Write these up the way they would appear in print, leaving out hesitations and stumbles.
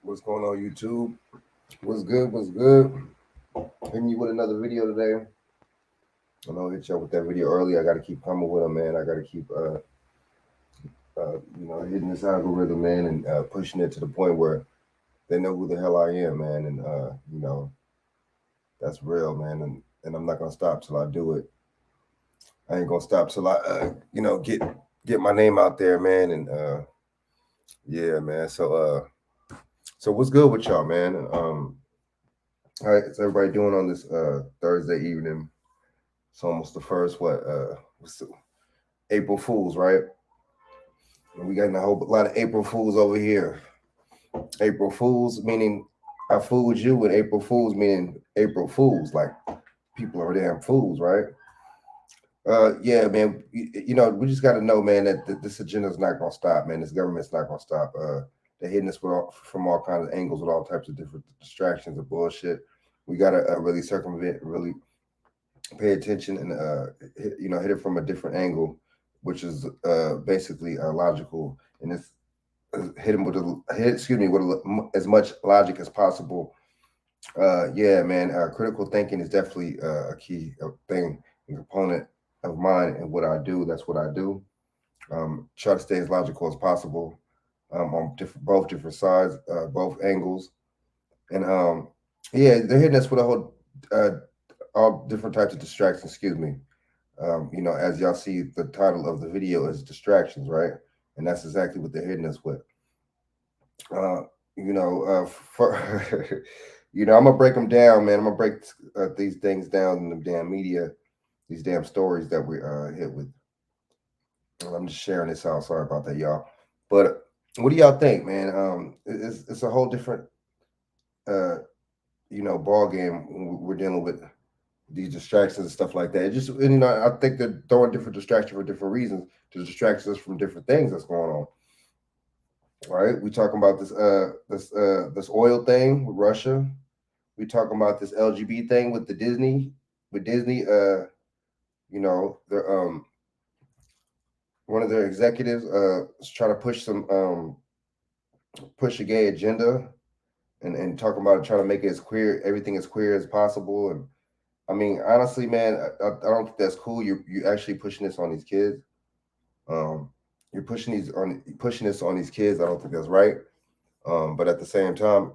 What's going on, YouTube? What's good? What's good? Hitting you with another video today. I know I hit you up with that video earlier. I got to keep coming with them, man. I got to keep, hitting this algorithm, man, and pushing it to the point where they know who the hell I am, man. And that's real, man. And I'm not gonna stop till I do it. I ain't gonna stop till I, get my name out there, man. And yeah, man. So what's good with y'all, man? How is everybody doing on this Thursday evening? It's almost the first what's the, April Fools, right? And we got a whole lot of April Fools over here. April Fools meaning I fooled you, and April Fools meaning April Fools, like people are damn fools, right? Yeah, man. We just got to know, man, that this agenda is not gonna stop, man. This government's not gonna stop. They're hitting us from all kinds of angles with all types of different distractions and bullshit. We gotta really circumvent, really pay attention, and hit it from a different angle, which is basically logical, and it's hit him with as much logic as possible. Yeah, man. Critical thinking is definitely a key thing and component of mine and what I do. That's what I do. Try to stay as logical as possible on both different sides, both angles, and yeah, they're hitting us with a whole uh, all different types of distractions. Excuse me. As y'all see, the title of the video is distractions, right? And that's exactly what they're hitting us with. Uh, for I'm gonna break them down, man. I'm gonna break these things down in the damn media, these damn stories that we hit with. I'm just sharing this out. Sorry about that, y'all. But what do y'all think, man? It's a whole different, uh, ball game when we're dealing with these distractions and stuff like that. It just, I think they're throwing different distractions for different reasons to distract us from different things that's going on. Right? We talking about this oil thing with Russia. We talking about this LGB thing with Disney. They're one of their executives is trying to push a gay agenda and talking about trying to make it as queer, everything as queer as possible. And I mean, honestly, man, I don't think that's cool. You actually pushing this on these kids. Um, you're pushing this on these kids. I don't think that's right. But at the same time,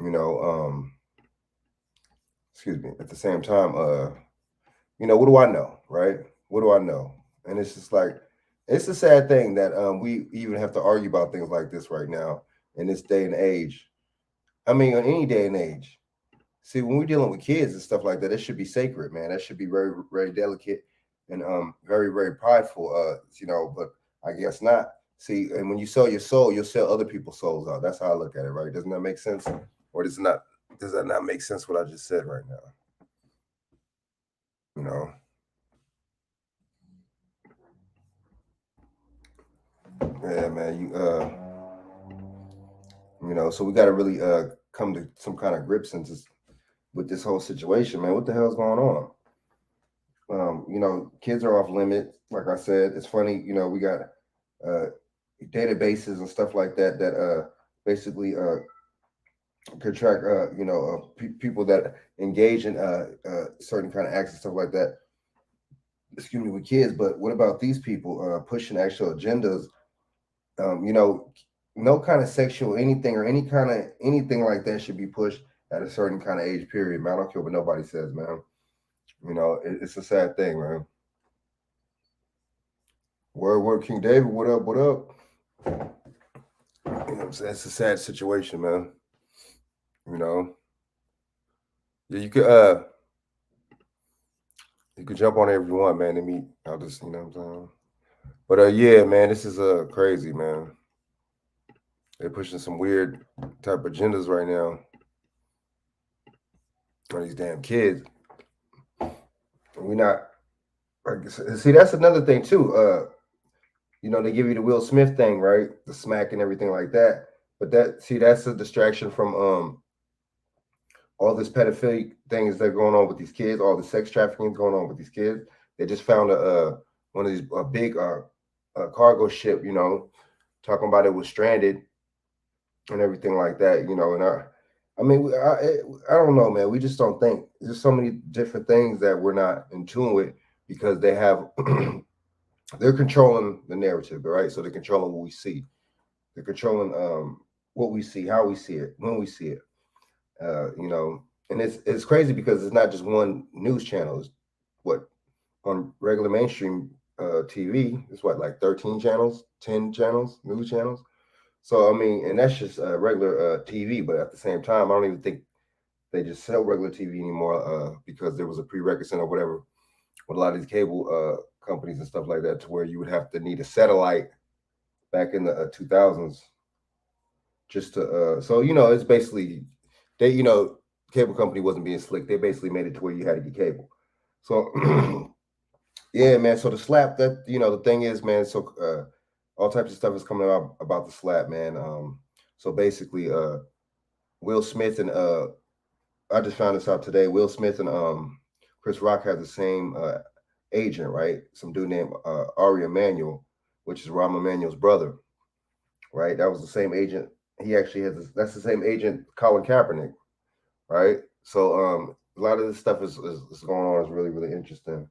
you know, excuse me. At the same time, what do I know, right? What do I know? And it's just like it's a sad thing that we even have to argue about things like this right now in this day and age. I mean, in any day and age. See, when we're dealing with kids and stuff like that, it should be sacred, man. That should be very, very delicate and very, very prideful. But I guess not. See, and when you sell your soul, you'll sell other people's souls out. That's how I look at it, right? Doesn't that make sense? Or does it not? Does that not make sense? What I just said right now? You know. Yeah, man. So we got to really come to some kind of grips with this whole situation, man. What the hell's going on? Kids are off limit. Like I said, it's funny. We got uh, databases and stuff like that basically could track people that engage in certain kind of acts and stuff like that. Excuse me, with kids. But what about these people pushing actual agendas? Um, you know, no kind of sexual anything or any kind of anything like that should be pushed at a certain kind of age period, man. I don't care what nobody says, man. It's a sad thing, man. Word, King David, what up, what up? What I'm saying? It's a sad situation, man. You know. Yeah, you could jump on it if you want, man, to meet. I'll just what I'm saying. But yeah, man, this is crazy, man. They're pushing some weird type of agendas right now on these damn kids. We not see that's another thing too. They give you the Will Smith thing, right? The smack and everything like that. But that's a distraction from all this pedophilic things that are going on with these kids, all the sex trafficking going on with these kids. They just found one of these big cargo ship, talking about it was stranded and everything like that, you know. And I mean, I don't know, man. We just don't think. There's so many different things that we're not in tune with because they have they're controlling the narrative, right? So they're controlling what we see. They're controlling what we see, how we see it, when we see it. You know, and it's crazy because it's not just one news channel. It's what on regular mainstream TV. It's what like 13 channels, 10 channels, news channels. So I mean, and that's just regular TV. But at the same time, I don't even think they just sell regular TV anymore because there was a prerequisite or whatever with a lot of these cable companies and stuff like that, to where you would have to need a satellite back in the 2000s just to. So you know, it's basically they, you know, cable company wasn't being slick. They basically made it to where you had to get cable. So yeah, man. So the slap, that, you know, the thing is, man. So all types of stuff is coming out about the slap, man. So basically, Will Smith and I just found this out today. Will Smith and Chris Rock have the same agent, right? Some dude named Ari Emanuel, which is Rahm Emanuel's brother, right? That was the same agent. He actually has this, that's the same agent Colin Kaepernick, right? So a lot of this stuff is going on is really really interesting.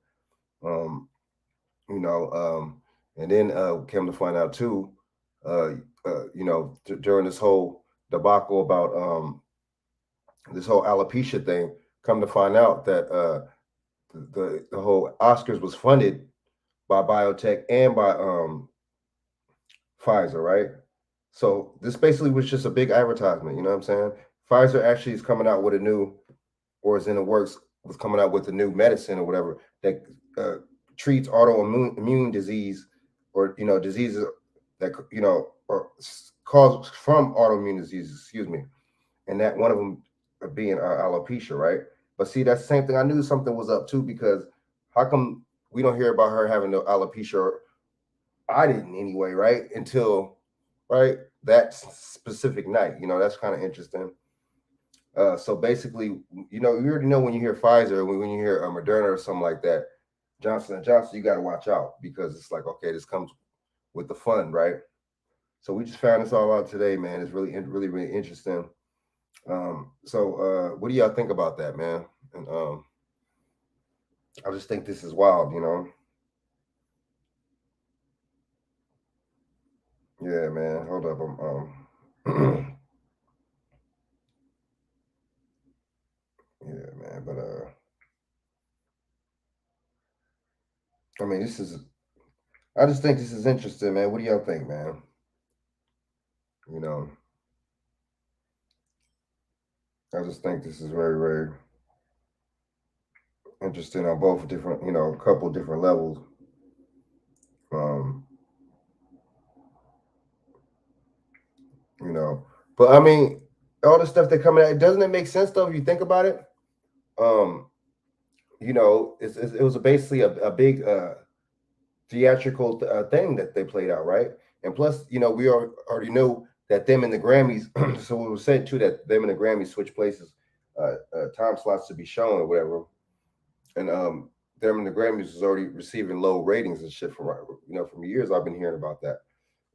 Um, you know, and then came to find out too, uh, you know, during this whole debacle about this whole alopecia thing, come to find out that the whole Oscars was funded by biotech and by Pfizer, right? So this basically was just a big advertisement. You know what I'm saying? Pfizer actually is coming out with a new, or is in the works, was coming out with a new medicine or whatever that uh, treats autoimmune immune disease, or you know, diseases that, you know, or caused from autoimmune diseases. Excuse me, and that one of them being alopecia, right? But see, that's the same thing. I knew something was up too, because how come we don't hear about her having the alopecia? Or I didn't anyway, right? Until right that specific night. You know, that's kind of interesting. So basically, you know, you already know when you hear Pfizer, when you hear Moderna or something like that, Johnson and Johnson, you got to watch out, because it's like, okay, this comes with the fun, right? So we just found this all out today, man. It's really, really, really interesting. What do y'all think about that, man? And I just think this is wild, you know. Yeah, man. Hold up, yeah, man. But I mean, this is. I just think this is interesting, man. What do y'all think, man? You know, I just think this is very, very interesting on both different, you know, a couple different levels. Um, you know, but I mean, all the stuff that coming out, doesn't it make sense though if you think about it? Um, you know, it was basically a big theatrical thing that they played out, right? And plus, you know, we already know that them and the Grammys. So it was said too that them and the Grammys switch places, time slots to be shown or whatever. And them and the Grammys was already receiving low ratings and shit from, you know, from years. I've been hearing about that,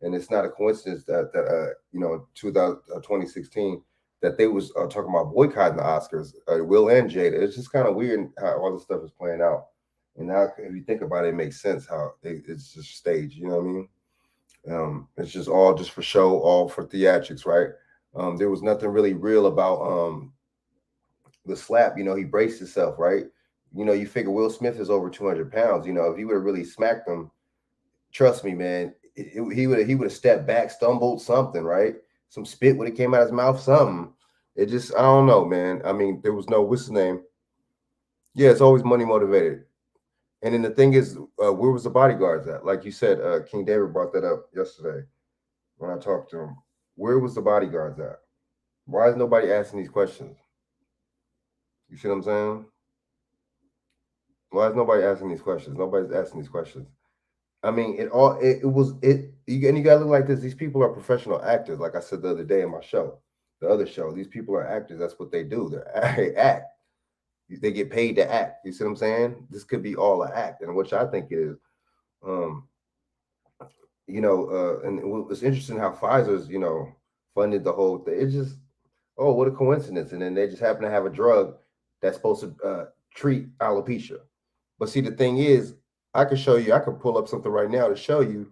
and it's not a coincidence that you know, 2016, that they was talking about boycotting the Oscars. Will and Jada. It's just kind of weird how all this stuff is playing out. And now, if you think about it, it makes sense how it's just staged. You know what I mean? It's just all just for show, all for theatrics, right? There was nothing really real about the slap. You know, he braced himself, right? You know, you figure Will Smith is over 200 pounds. You know, if he would have really smacked him, trust me, man, he would have stepped back, stumbled, something, right? Some spit would have came out of his mouth, something. It just, I don't know, man. I mean, there was no, what's the name? Yeah, it's always money motivated. And then the thing is, where was the bodyguards at? Like you said, King David brought that up yesterday when I talked to him. Where was the bodyguards at? Why is nobody asking these questions? You see what I'm saying? Why is nobody asking these questions? Nobody's asking these questions. I mean, it was it. And you gotta look like this. These people are professional actors. Like I said the other day in my show, the other show. These people are actors. That's what they do. They act. They get paid to act. You see what I'm saying? This could be all an act, and which I think it is. Um, you know, and it's interesting how Pfizer's, you know, funded the whole thing. It's just, oh, what a coincidence. And then they just happen to have a drug that's supposed to treat alopecia. But see, the thing is, I could show you, I could pull up something right now to show you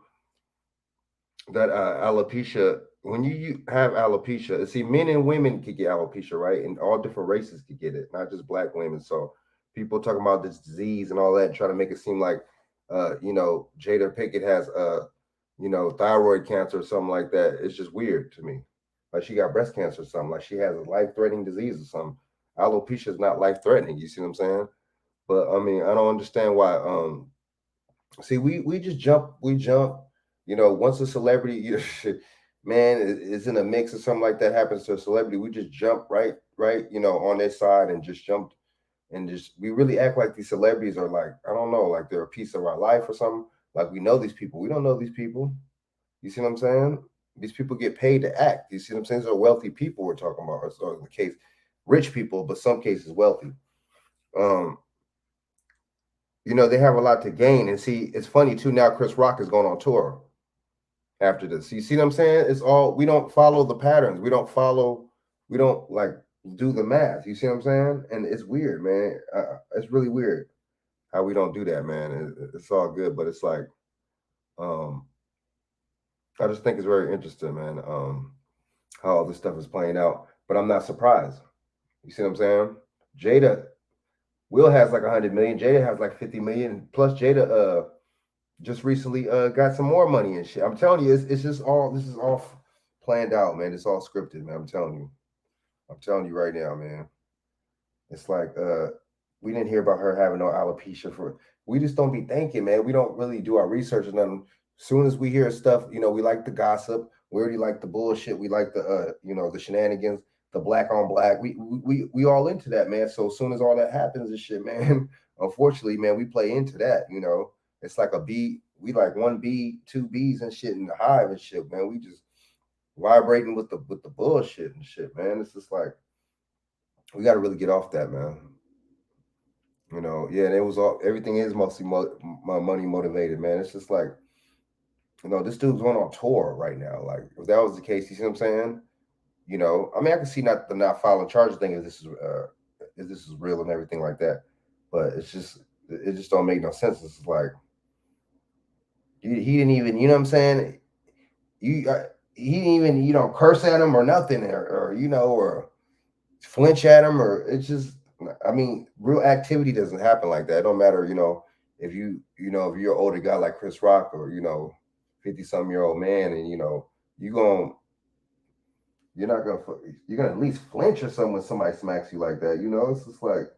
that alopecia, when you have alopecia, see, men and women could get alopecia, right? And all different races could get it, not just black women. So people talking about this disease and all that, trying to make it seem like, Jada Pinkett has, thyroid cancer or something like that. It's just weird to me. Like she got breast cancer or something, like she has a life threatening disease or something. Alopecia is not life threatening. You see what I'm saying? But I mean, I don't understand why. See, we just jump. Once a celebrity, man, is in a mix or something like that happens to a celebrity, we just jump right, on their side and just jump and just we really act like these celebrities are like, I don't know, like they're a piece of our life or something. Like we know these people. We don't know these people. You see what I'm saying? These people get paid to act. You see what I'm saying? These are wealthy people we're talking about, or in the case, rich people, but some cases wealthy. Um, they have a lot to gain. And see, it's funny too. Now Chris Rock is going on tour after this. You see what I'm saying? It's all, we don't follow the patterns. We don't like do the math. You see what I'm saying? And it's weird, man. It's really weird how we don't do that, man. It's all good, but it's like, um, I just think it's very interesting, man. How all this stuff is playing out, but I'm not surprised. You see what I'm saying? Jada, Will has like 100 million. Jada has like 50 million. Plus, Jada just recently got some more money and shit. I'm telling you, it's just all this is all planned out, man. It's all scripted, man. I'm telling you right now, man. It's like we didn't hear about her having no alopecia for. We just don't be thinking, man. We don't really do our research or nothing. As soon as we hear stuff, we like the gossip. We already like the bullshit. We like the the shenanigans, the black on black. We all into that, man. So as soon as all that happens and shit, man, unfortunately, man, we play into that. It's like a bee. We like one bee, two bees and shit in the hive and shit, man. We just vibrating with the bullshit and shit, man. It's just like we got to really get off that, man. Yeah, and it was all everything is mostly money motivated, man. It's just like this dude's going on tour right now. Like if that was the case, you see what I'm saying? I mean, I can see not the not filing charges thing if this is real and everything like that, but it just don't make no sense. It's like he didn't even, you know what I'm saying? You he didn't even curse at him or nothing, or flinch at him, or it's just, I mean, real activity doesn't happen like that. It don't matter, if if you're an older guy like Chris Rock or 50-some-year-old man, and you going you're not gonna you're gonna at least flinch or something when somebody smacks you like that. It's just like,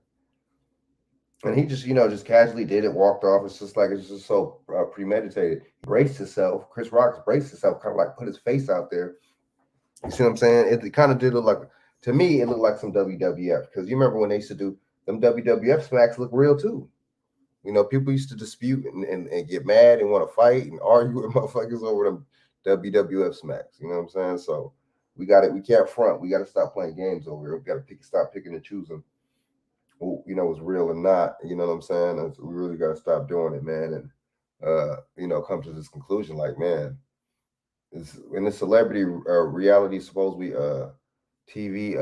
and he just just casually did it, walked off. It's just like it's just so premeditated. He braced himself. Chris Rock's braced himself, kind of like put his face out there. You see what I'm saying? It kind of did look like, to me, it looked like some WWF, because you remember when they used to do them WWF smacks look real too. People used to dispute and get mad and want to fight and argue with motherfuckers over them WWF smacks. You know what I'm saying? So we got it. We can't front. We got to stop playing games over here. We got to stop picking and choosing. What's real and not. You know what I'm saying? And so we really got to stop doing it, man. And come to this conclusion, like, man, in the celebrity reality, supposedly TV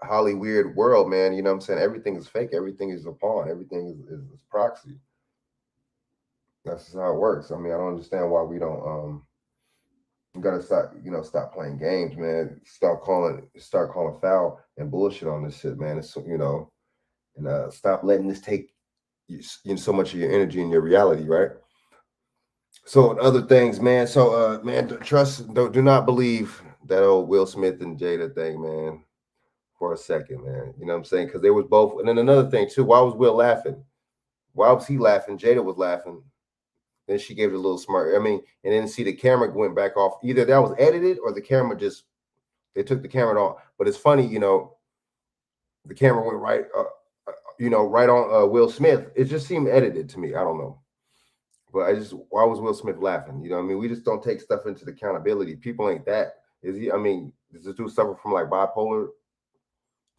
Holly weird world, man. You know what I'm saying? Everything is fake. Everything is a pawn. Everything is proxy. That's just how it works. I mean, I don't understand why we don't. We gotta stop playing games, man. Start calling foul and bullshit on this shit, man. It's and stop letting this take so much of your energy and your reality, right? So other things, man. So man, do not believe that old Will Smith and Jada thing, man, for a second, man. You know what I'm saying? Because they was both. And then another thing too, why was Will laughing? Why was he laughing? Jada was laughing. Then she gave it a little smart. I mean, and then see the camera went back off. Either that was edited or the camera just, they took the camera off. But it's funny, the camera went right, right on Will Smith. It just seemed edited to me. I don't know. But why was Will Smith laughing? You know what I mean? We just don't take stuff into the accountability. People ain't that. Is he? I mean, does this dude suffer from like bipolar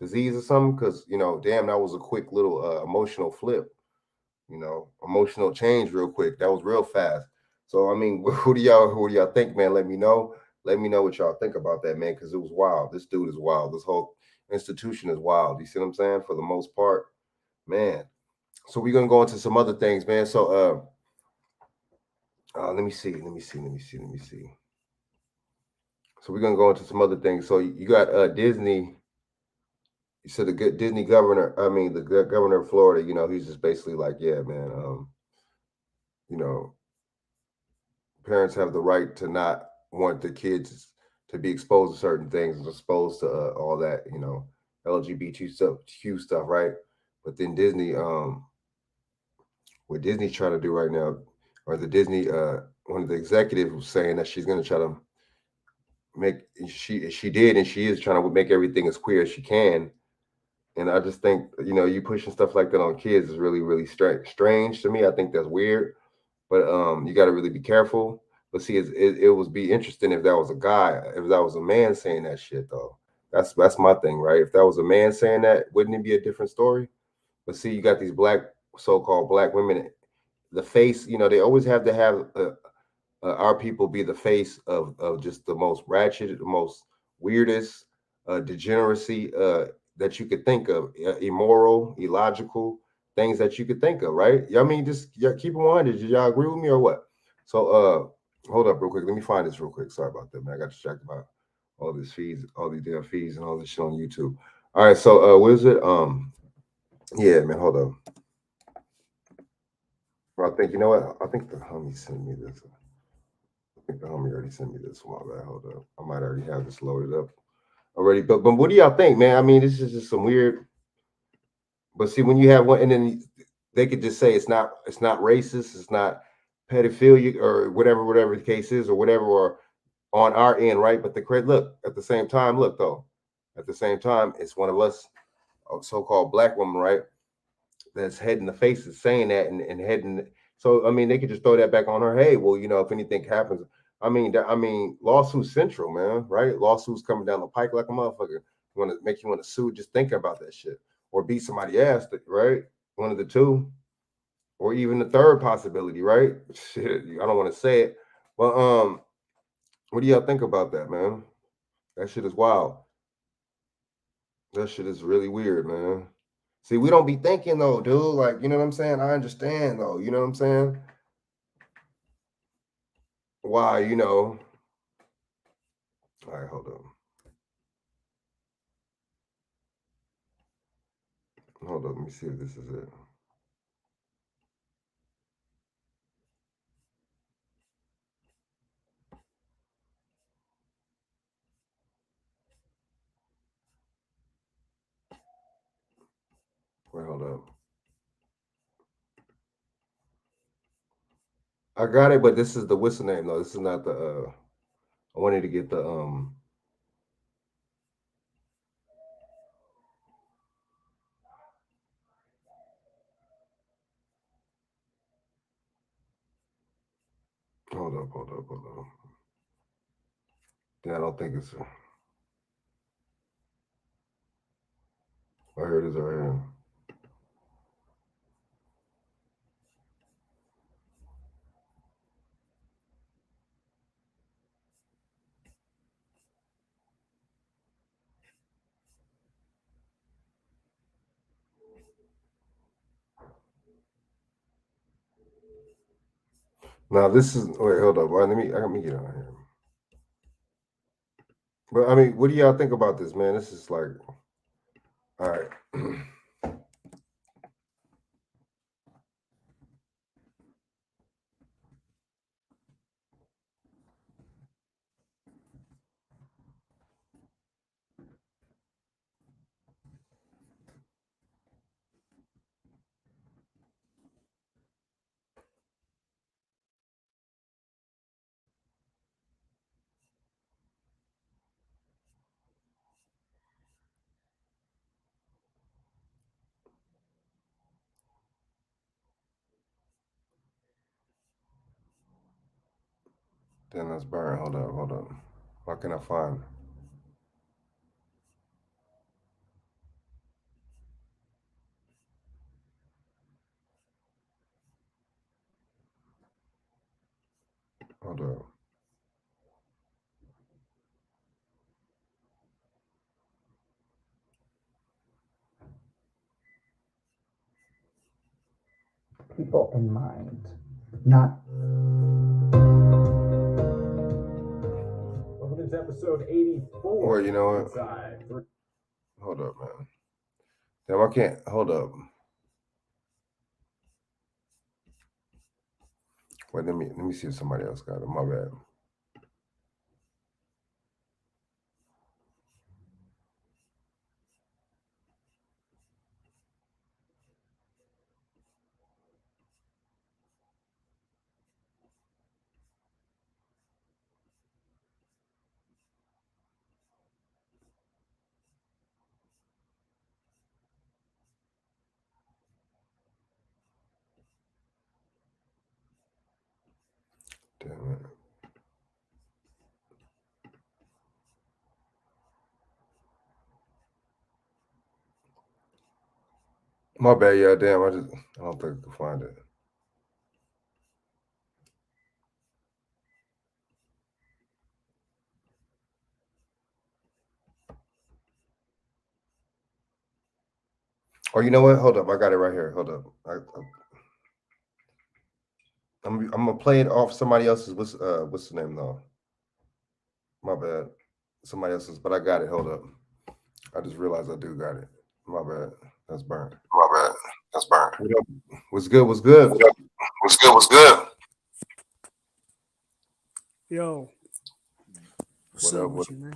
disease or something? Because, damn, that was a quick little emotional flip, emotional change real quick. That was real fast. So, I mean, who do y'all think, man? Let me know. Let me know what y'all think about that, man, because it was wild. This dude is wild. This whole institution is wild. You see what I'm saying? For the most part, man. So we're gonna go into some other things, man. So let me see. So we're gonna go into some other things. So you got Disney. You said the good Disney governor. I mean, the governor of Florida. He's just basically like, yeah, man. You know, parents have the right to not want the kids to be exposed to certain things, exposed to all that, LGBT stuff, Q stuff, right? But then Disney, what Disney's trying to do right now, or the Disney, one of the executives was saying that she's going to try to make she did and she is trying to make everything as queer as she can. And I just think you pushing stuff like that on kids is really really strange to me. I think that's weird, but you got to really be careful. But see, it would be interesting if that was a guy, if that was a man saying that shit though. That's my thing, right? If that was a man saying that, wouldn't it be a different story? But see, you got these so-called black women, the face. They always have to have our people be the face of just the most ratchet, the most weirdest degeneracy that you could think of, immoral, illogical things that you could think of, right? I mean, just keep it 100. Did y'all agree with me or what? So, hold up real quick. Let me find this real quick. Sorry about that, man. I got distracted by all these feeds, all these damn feeds, and all this shit on YouTube. All right, so what is it? Yeah, man. Hold up. I think you know what? I think the homie sent me this. I think the homie already sent me this one. Bad. Hold up. I might already have this loaded up already. But what do y'all think, man? I mean, this is just some weird. But see, when you have one, and then they could just say it's not racist, it's not pedophilia or whatever the case is, or whatever, or on our end, right? But the credit, look, at the same time, look though, at the same time, it's one of us, a so-called black woman, right? That's head in the faces saying that and heading. So I mean, they could just throw that back on her. Hey, well, if anything happens, I mean, lawsuit central, man, right? Lawsuits coming down the pike like a motherfucker. Want to make you want to sue just thinking about that shit, or beat somebody ass, right? One of the two, or even the third possibility, right? Shit, I don't want to say it, but what do y'all think about that, man? That shit is wild. That shit is really weird, man. See, we don't be thinking though, dude. Like, you know what I'm saying? I understand though. You know what I'm saying? Why, All right, hold on. Hold on. Let me see if this is it. Wait, hold up. I got it, but this is the whistle name though. This is not the I wanted to get the hold up. Yeah, I don't think it's I heard it right here. Now this is wait, hold up. Let me get on here. But I mean, what do y'all think about this, man? This is like all right. Then let's burn. Hold up. What can I find? Hold up. people in mind, not. Welcome to episode 84. Well, you know what? Inside. Hold up, man. Damn, I can't. Hold up. Wait, let me see if somebody else got it. My bad. Damn it. My bad, yeah, damn. I don't think I can find it. Oh, you know what? Hold up, I got it right here. Hold up. I'm gonna play it off somebody else's. What's the name though? My bad. Somebody else's, but I got it. Hold up. I just realized I do got it. My bad. That's burnt. My bad. That's burnt. What up? What's good? What's good? What's good? What's good? Yo, what's What up up? with you, man?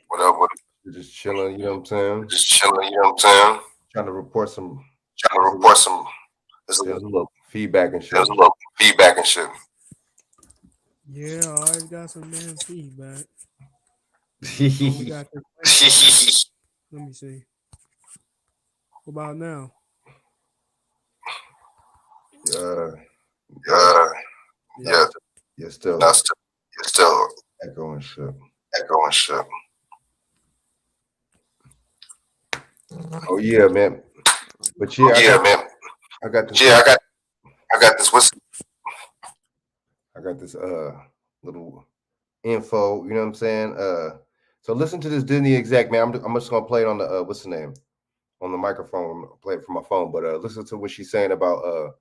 What up? What? You're just chilling. You know what I'm saying? Just chilling. You know what I'm saying? Trying to report some. Trying to report some. There's a There's a little feedback and shit. little feedback and shit. Yeah, I always got some damn feedback. Oh, we got the Let me see. What about now? uh, Yeah. Yeah. you're still That's you're still echoing shit. echoing shit. Oh yeah, man. But yeah, Yeah, man. I got this. Yeah, I got this. What's I got this little info. You know what I'm saying? So listen to this Disney exec, man. I'm just gonna play it on the what's the name on the microphone. I'm gonna play it from my phone, but listen to what she's saying about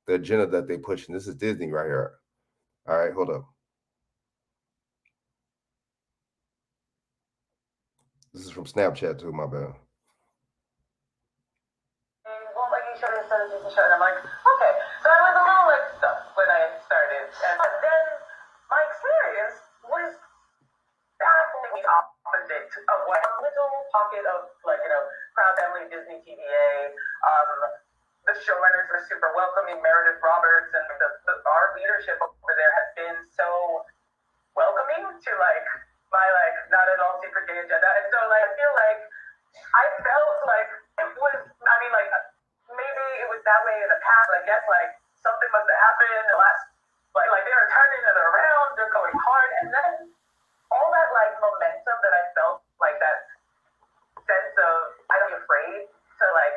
the agenda that they pushing. This is Disney right here. All right, hold up. This is from Snapchat too. My bad. Well, like you showed us a Disney show, and I'm like, okay. So I was a little like stuck when I started, and but then my experience was bafflingly opposite of what a little pocket of like Proud Family Disney TVA. The showrunners were super welcoming. Meredith Roberts and our leadership over there has been so welcoming to like my like not at all secret gay agenda, and so like I feel like I felt like it was. I mean, like maybe it was that way in the past. I guess like something must have happened in the last. Like they are turning it around. They're going hard, and then all that like momentum that I felt, like that sense of I don't be afraid to like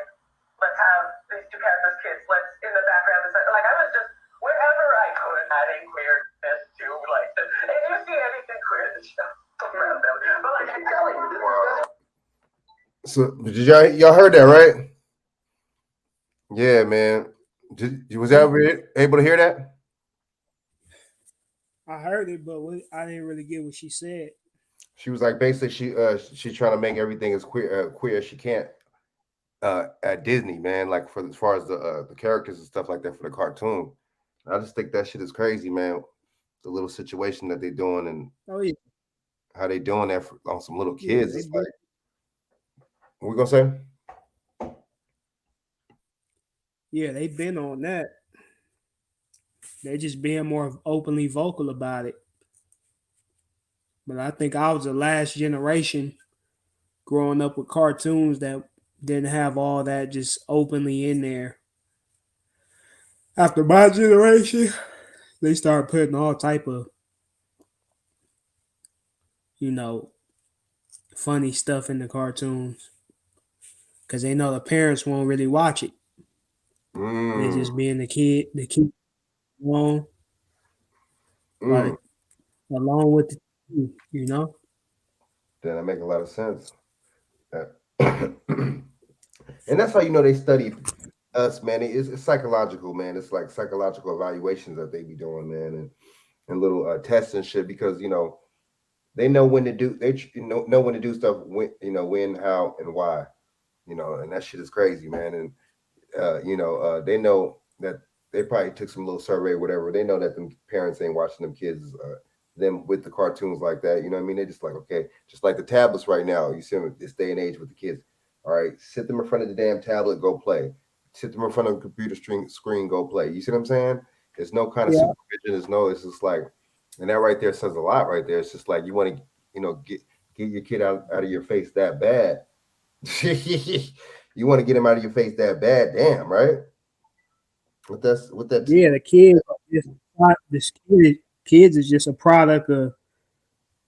let's have these two characters kids. Let's in the background. Like I was just wherever I could adding queerness to like. If you see anything queer in the show, but like I'm telling you, this is. So did y'all heard that right? Yeah, man. Was everybody able to hear that? I heard it, but I didn't really get what she said. She was like basically she's trying to make everything as queer as she can at Disney, man. Like for as far as the characters and stuff like that for the cartoon. I just think that shit is crazy, man. The little situation that they doing and Oh yeah, how they doing that on some little yeah, kids. It's like, what we gonna say? they've been on that. They're just being more openly vocal about it. But I think I was the last generation growing up with cartoons that didn't have all that just openly in there. After my generation, they started putting all type of you know funny stuff in the cartoons because they know the parents won't really watch it. They just being the kid along, Mm. like along with the you know. Then that make a lot of sense. And that's how you know they study us, man. It's psychological, man. It's like psychological evaluations that they be doing, man, and little tests and shit because they know when to do know when to do stuff when when, how, and why, and that shit is crazy, man. And they know that they probably took some little survey or whatever. They know that them parents ain't watching them kids, them with the cartoons like that. You know what I mean? They just like, okay, just like the tablets right now. You see them this day and age with the kids. All right, sit them in front of the damn tablet, go play. Sit them in front of the computer screen, go play. You see what I'm saying? There's no kind of supervision. It's just like, and that right there says a lot right there. It's just like you want to, get your kid out of your face that bad. You want to get him out of your face that bad, damn, right? With that. Yeah, the kids, kids is just a product of,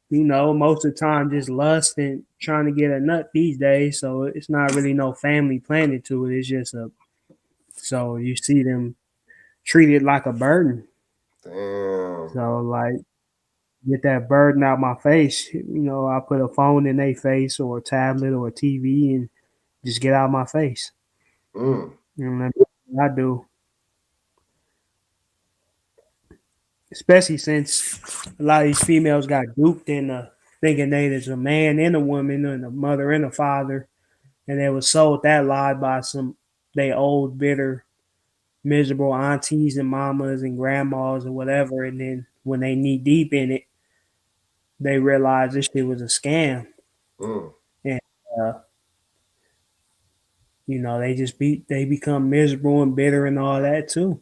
most of the time just lust and trying to get a nut these days. So it's not really no family planning to it. It's just so you see them treated like a burden. Damn. So like, get that burden out my face. I put a phone in their face or a tablet or a TV and just get out of my face. Mm. That's what I do. Especially since a lot of these females got duped into thinking there's a man and a woman and a mother and a father. And they was sold that lie by they old, bitter, miserable aunties and mamas and grandmas or whatever. And then when they knee deep in it, they realize this shit was a scam. Mm. And, they become miserable and bitter and all that too.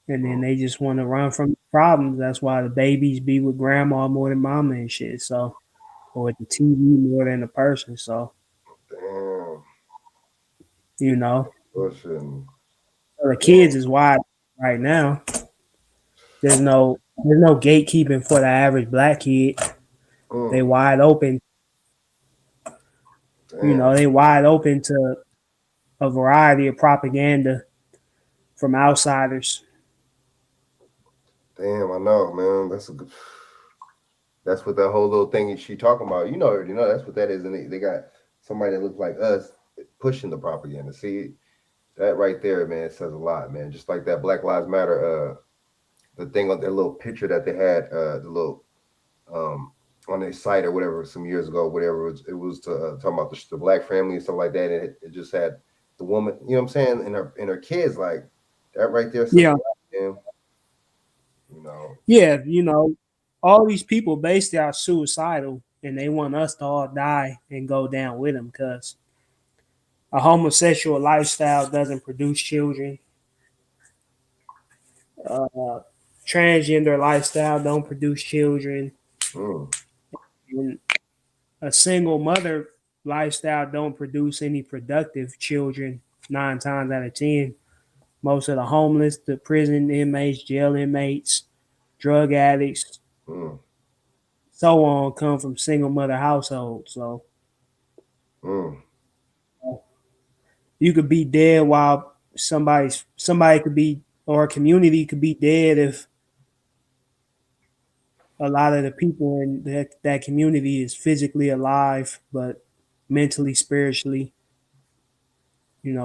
And then they just want to run from the problems. That's why the babies be with grandma more than mama and shit. So, or with the TV more than the person. So, Damn. So the kids is wide right now. There's no gatekeeping for the average black kid. Mm. They wide open. Damn. They wide open to a variety of propaganda from outsiders. Damn, I know, man. That's what that whole little thing she talking about. Already know that's what that is, and they got somebody that looks like us pushing the propaganda. See, that right there, man, says a lot, man. Just like that Black Lives Matter, the thing on their little picture that they had, the little on their site or whatever some years ago, whatever it was to talking about the black family and stuff like that, and it just had the woman, you know what I'm saying, and her kids, like that right there. Says a lot, man. Yeah, all these people basically are suicidal and they want us to all die and go down with them because a homosexual lifestyle doesn't produce children. Transgender lifestyle don't produce children. And a single mother lifestyle don't produce any productive children 9 times out of 10. Most of the homeless, the prison inmates, jail inmates, drug addicts, so on, come from single mother households. So you could be dead while somebody could be, or a community could be dead if a lot of the people in that community is physically alive, but mentally, spiritually,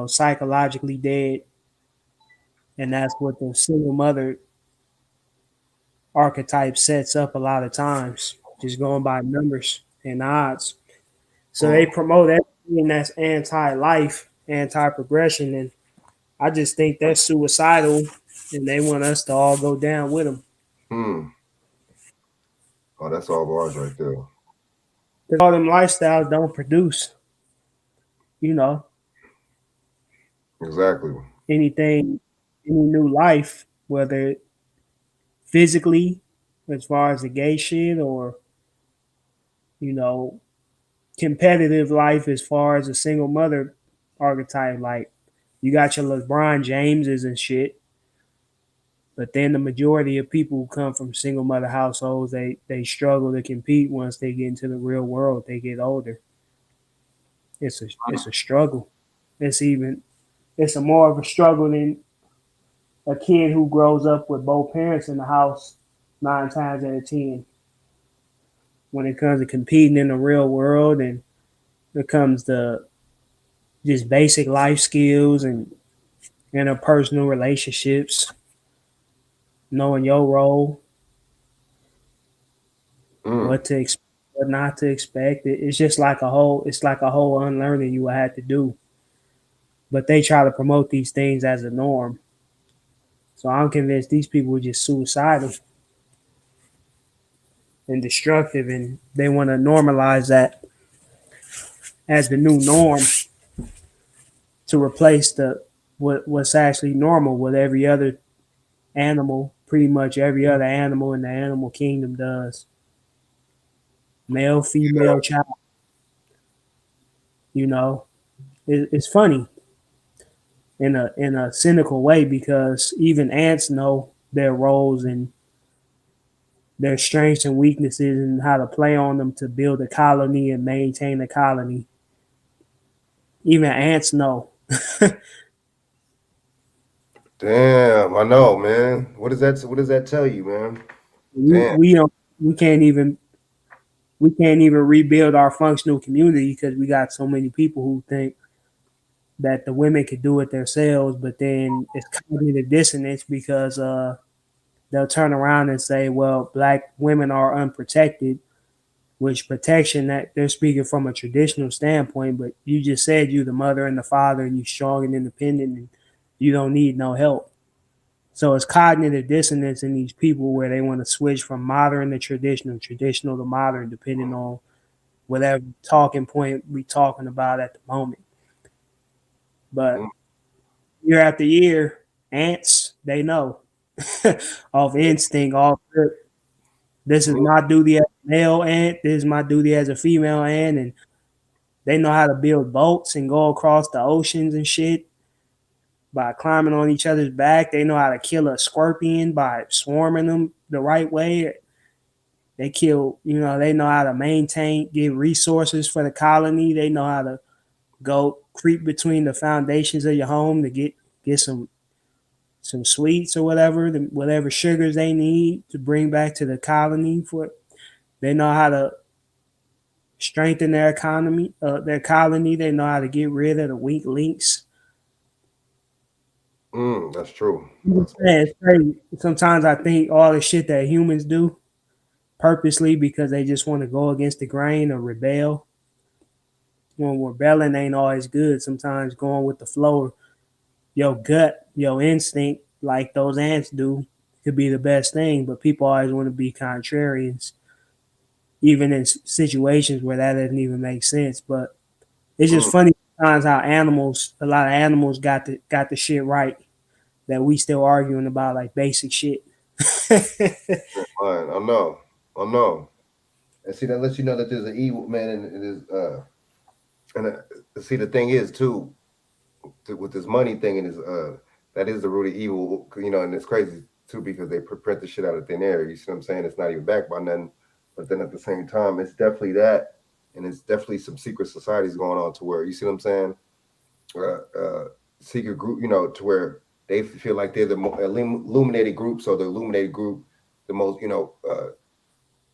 psychologically dead. And that's what the single mother archetype sets up a lot of times, just going by numbers and odds. So they promote everything that's anti-life, anti-progression, and I just think that's suicidal, and they want us to all go down with them. Oh, that's all bars right there. Because all them lifestyles don't produce, Exactly. anything, any new life, whether physically, as far as the gay shit, or, competitive life as far as a single mother archetype. Like, you got your LeBron Jameses and shit, but then the majority of people who come from single mother households, they struggle to compete once they get into the real world. They get older. It's a struggle. It's a more of a struggle than a kid who grows up with both parents in the house 9 times out of 10. When it comes to competing in the real world, and it comes to just basic life skills and interpersonal relationships, knowing your role, what to expect, what not to expect. It's just like it's like a whole unlearning you would have to do. But they try to promote these things as a norm. So I'm convinced these people are just suicidal and destructive, and they want to normalize that as the new norm to replace what's actually normal with every other animal, pretty much every other animal in the animal kingdom does. Male, female, child. You know, it's funny in a cynical way because even ants know their roles and their strengths and weaknesses and how to play on them to build a colony and maintain a colony. Even ants know. Damn, I know, man. What does that tell you, man? Damn. We can't even rebuild our functional community because we got so many people who think that the women could do it themselves, but then it's cognitive dissonance because they'll turn around and say, well, black women are unprotected, which protection that they're speaking from a traditional standpoint, but you just said you the mother and the father and you strong and independent and you don't need no help. So it's cognitive dissonance in these people where they want to switch from modern to traditional to modern, depending on whatever talking point we talking about at the moment. But year after year, ants, they know off instinct, off this is my duty as a male ant, this is my duty as a female ant, and they know how to build boats and go across the oceans and shit by climbing on each other's back. They know how to kill a scorpion by swarming them the right way. They know how to maintain, give resources for the colony. They know how to go creep between the foundations of your home to get some sweets or whatever sugars they need to bring back to the colony. They know how to strengthen their economy, their colony. They know how to get rid of the weak links. That's true. It's crazy. Sometimes I think all the shit that humans do purposely because they just want to go against the grain or rebel. When rebelling ain't always good. Sometimes going with the flow, your gut, your instinct, like those ants do, could be the best thing. But people always want to be contrarians, even in situations where that doesn't even make sense. But it's just funny sometimes how a lot of animals got the shit right that we still arguing about like basic shit. I know. And see, that lets you know that there's an evil man, and it is. See, the thing is too, with this money thing, and is that is the root of evil, and it's crazy too because they print the shit out of thin air. You see what I'm saying? It's not even backed by nothing. But then at the same time, it's definitely that, and it's definitely some secret societies going on to where you see what I'm saying. Secret group, to where they feel like they're the illuminated group. So the illuminated group, the most,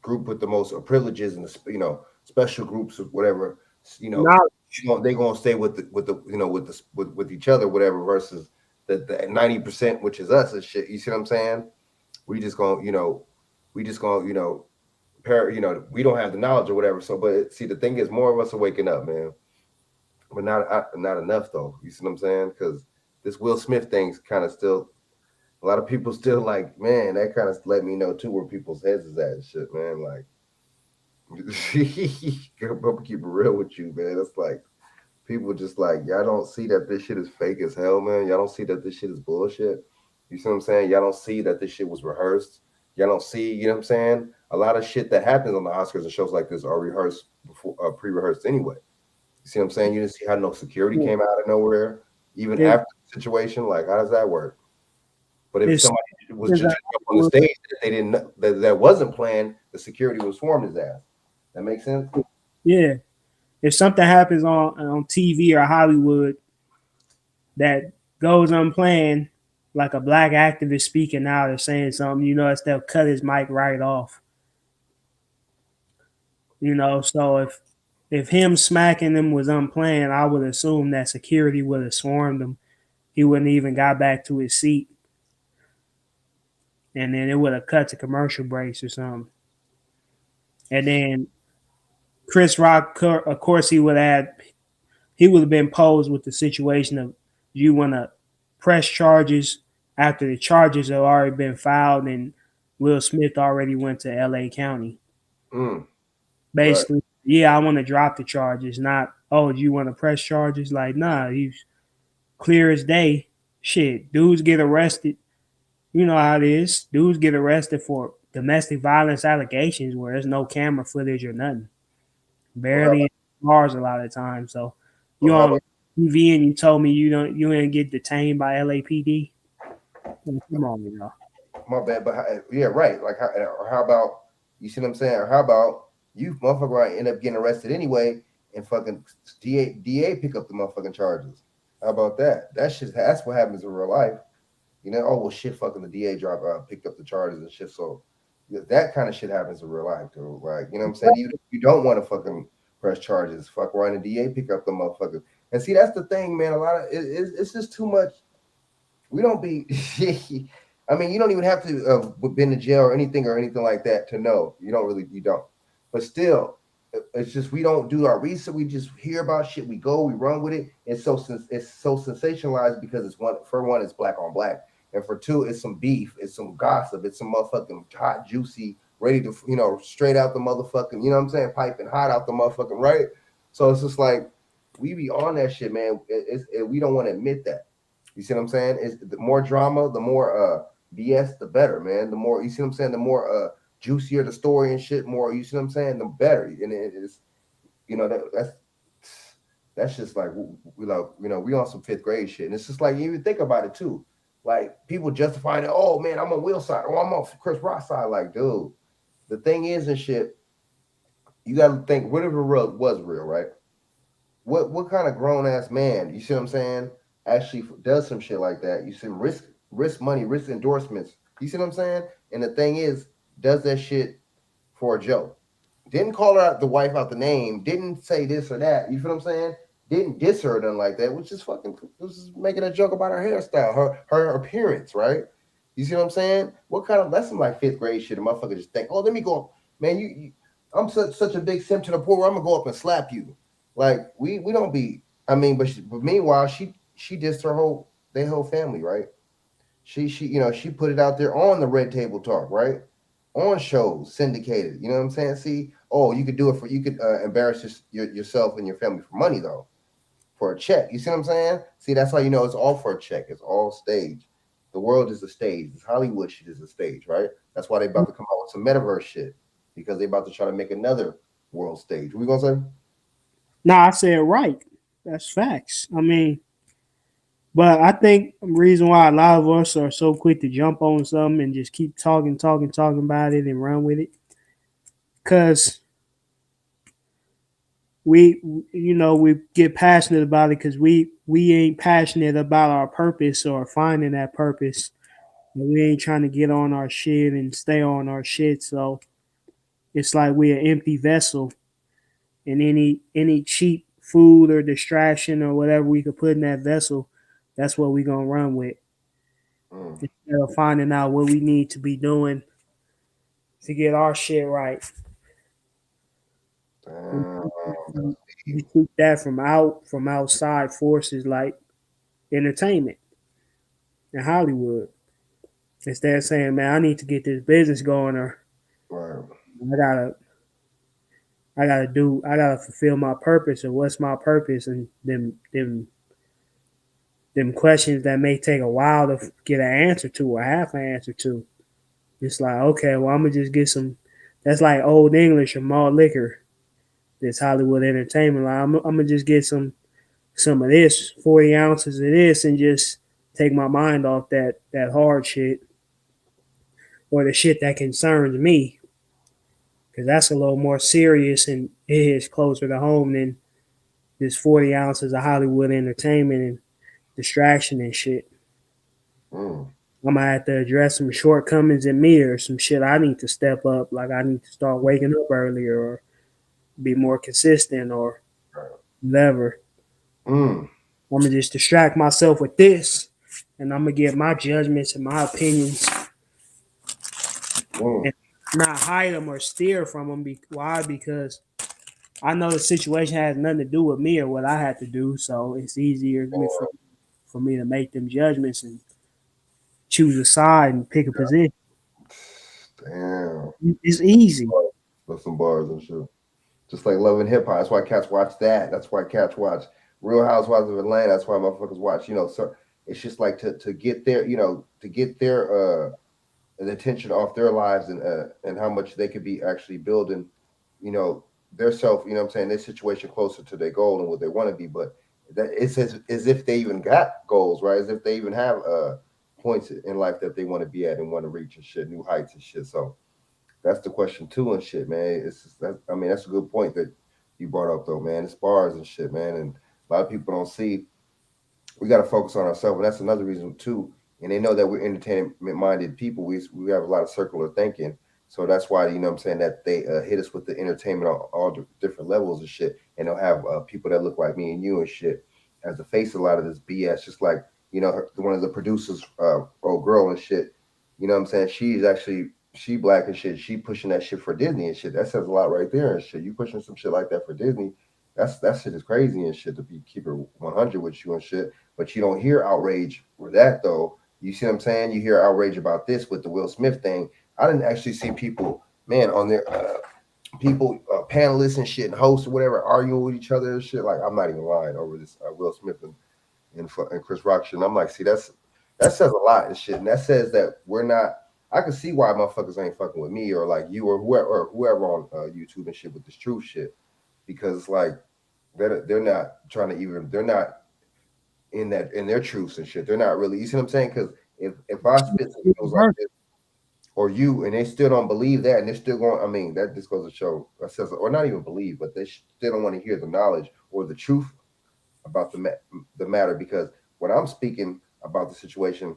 group with the most privileges and the, special groups or whatever, they're gonna stay with each other, whatever. Versus the 90%, which is us and shit. You see what I'm saying? We just gonna, we don't have the knowledge or whatever. So, but see, the thing is, more of us are waking up, man. But not enough though. You see what I'm saying? Because this Will Smith thing's kind of still, a lot of people still like, man, that kind of let me know too where people's heads is at and shit, man. Like, keep it real with you, man. It's like people just like, y'all don't see that this shit is fake as hell, man. Y'all don't see that this shit is bullshit. You see what I'm saying? Y'all don't see that this shit was rehearsed. Y'all don't see, you know what I'm saying? A lot of shit that happens on the Oscars and shows like this are rehearsed before, pre-rehearsed anyway. You see what I'm saying? You didn't see how no security came out of nowhere, even after the situation. Like, how does that work? But if somebody was just up on the stage that they didn't know, that wasn't planned, the security was swarmed his ass. That makes sense? Yeah. If something happens on TV or Hollywood that goes unplanned, like a black activist speaking out or saying something, they'll cut his mic right off. So if him smacking them was unplanned, I would assume that security would have swarmed him he wouldn't even got back to his seat. And then it would have cut to commercial breaks or something. And then Chris Rock, of course, he would have been posed with the situation of, do you want to press charges after the charges have already been filed and Will Smith already went to LA County? Basically, right. Yeah, I want to drop the charges, not, oh, do you want to press charges? Like, nah, he's clear as day. Shit, dudes get arrested. You know how it is. Dudes get arrested for domestic violence allegations where there's no camera footage or nothing. Barely in bars a lot of times. So you on TV and you told me you didn't get detained by LAPD. Come on, you know. My bad, but yeah, right. Like, how about, you see what I'm saying? Or how about you motherfucker end up getting arrested anyway and fucking DA pick up the motherfucking charges? How about that? That's what happens in real life. You know, oh well, shit, fucking the DA picked up the charges and shit. So that kind of shit happens in real life, dude. Like, you know what I'm saying? You don't want to fucking press charges. Fuck around, the DA pick up the motherfucker. And see, that's the thing, man. A lot of it's just too much. We don't be. I mean, you don't even have to have been in jail or anything like that to know. You don't. But still, it's just we don't do our research. We just hear about shit. We run with it. It's so sensationalized because it's it's black on black. And for two, it's some beef, it's some gossip, it's some motherfucking hot, juicy, ready to, straight out the motherfucking, you know what I'm saying, piping hot out the motherfucking, right? So it's just like, we be on that shit, man. We don't want to admit that. You see what I'm saying? It's the more drama, the more BS, the better, man. The more, you see what I'm saying, the more juicier the story and shit, more, you see what I'm saying, the better. And it's, that's just like, we on some fifth grade shit. And it's just like, you even think about it too. Like, people justifying it, oh man, I'm on Will's side, or I'm on Chris Rock's side. Like, dude, the thing is and shit, you gotta think, whatever was real, right? What kind of grown ass man, you see what I'm saying, actually does some shit like that? You see, risk money, risk endorsements. You see what I'm saying? And the thing is, does that shit for a joke. Didn't call her out, the wife out the name, didn't say this or that. You feel what I'm saying? Didn't diss her or nothing like that, which is fucking, this is making a joke about her hairstyle, her appearance, right? You see what I'm saying? What kind of, that's some like fifth grade shit. A motherfucker just think, oh, let me go, man, I'm such a big simp to the point where I'm gonna go up and slap you. Like, we don't be, I mean, but meanwhile, she dissed their whole family, right? She put it out there on the Red Table Talk, right? On shows, syndicated, you know what I'm saying? See, oh, you could embarrass yourself and your family for money though. For a check. You see what I'm saying? See, that's how you know it's all for a check. It's all stage. The world is a stage. This Hollywood shit is a stage, right? That's why they about to come out with some metaverse shit, because they about to try to make another world stage. What you gonna say? No, I said right. That's facts. I mean, but I think the reason why a lot of us are so quick to jump on something and just keep talking about it and run with it, because we get passionate about it, because we ain't passionate about our purpose or finding that purpose. We ain't trying to get on our shit and stay on our shit. So it's like we're an empty vessel, and any cheap food or distraction or whatever we could put in that vessel, that's what we're gonna run with. Instead of finding out what we need to be doing to get our shit right. You took that from outside forces like entertainment and Hollywood. Instead of saying, man, I need to get this business going, or I gotta fulfill my purpose, or what's my purpose, and them questions that may take a while to get an answer to or half an answer to. It's like, okay, well, I'm gonna just get some. That's like Old English or malt liquor. This Hollywood entertainment. Like, I'm gonna just get some of this, 40 ounces of this, and just take my mind off that hard shit, or the shit that concerns me, because that's a little more serious and it is closer to home than this 40 ounces of Hollywood entertainment and distraction and shit. I'm gonna have to address some shortcomings in me, or some shit I need to step up. Like, I need to start waking up earlier, or be more consistent, or whatever. I'm I'm gonna just distract myself with this, and I'm gonna give my judgments and my opinions, Mm. and not hide them or steer from them. Why? Because I know the situation has nothing to do with me or what I had to do, so it's easier for me to make them judgments and choose a side and pick a position. Damn. It's easy. With some bars and shit. Just like Love and Hip Hop. That's why cats watch that. That's why cats watch Real Housewives of Atlanta. That's why motherfuckers watch, so it's just like to get their, to get their attention off their lives and how much they could be actually building, their self, what I'm saying, their situation closer to their goal and what they want to be. But that it's as if they even got goals, right? As if they even have points in life that they want to be at and want to reach and shit, new heights and shit. So that's the question too and shit, man. That's a good point that you brought up though, man. It's bars and shit, man. And a lot of people don't see we got to focus on ourselves, and that's another reason too. And they know that we're entertainment-minded people. We have a lot of circular thinking, so that's why what I'm saying, that they hit us with the entertainment on all different levels and shit. And they'll have people that look like me and you and shit as the face of a lot of this BS. Just like one of the producers, old girl and shit. What I'm saying, she black and shit. She pushing that shit for Disney and shit. That says a lot right there and shit. You pushing some shit like that for Disney. That shit is crazy and shit, to keep it 100 with you and shit. But you don't hear outrage for that though. You see what I'm saying? You hear outrage about this with the Will Smith thing. I didn't actually see people, man, on their panelists and shit and hosts or whatever arguing with each other and shit. Like, I'm not even lying over this Will Smith and Chris Rock shit. And I'm like, see, that says a lot and shit. And that says that we're not. I can see why motherfuckers ain't fucking with me or like you or whoever on YouTube and shit with this truth shit, because like they're not in their truths and shit. They're not really. You see what I'm saying? Because if I spit some videos like this, or you, and they still don't believe that, and they're still going. That just goes to show that says, or not even believe, but they still don't want to hear the knowledge or the truth about the matter. Because when I'm speaking about the situation,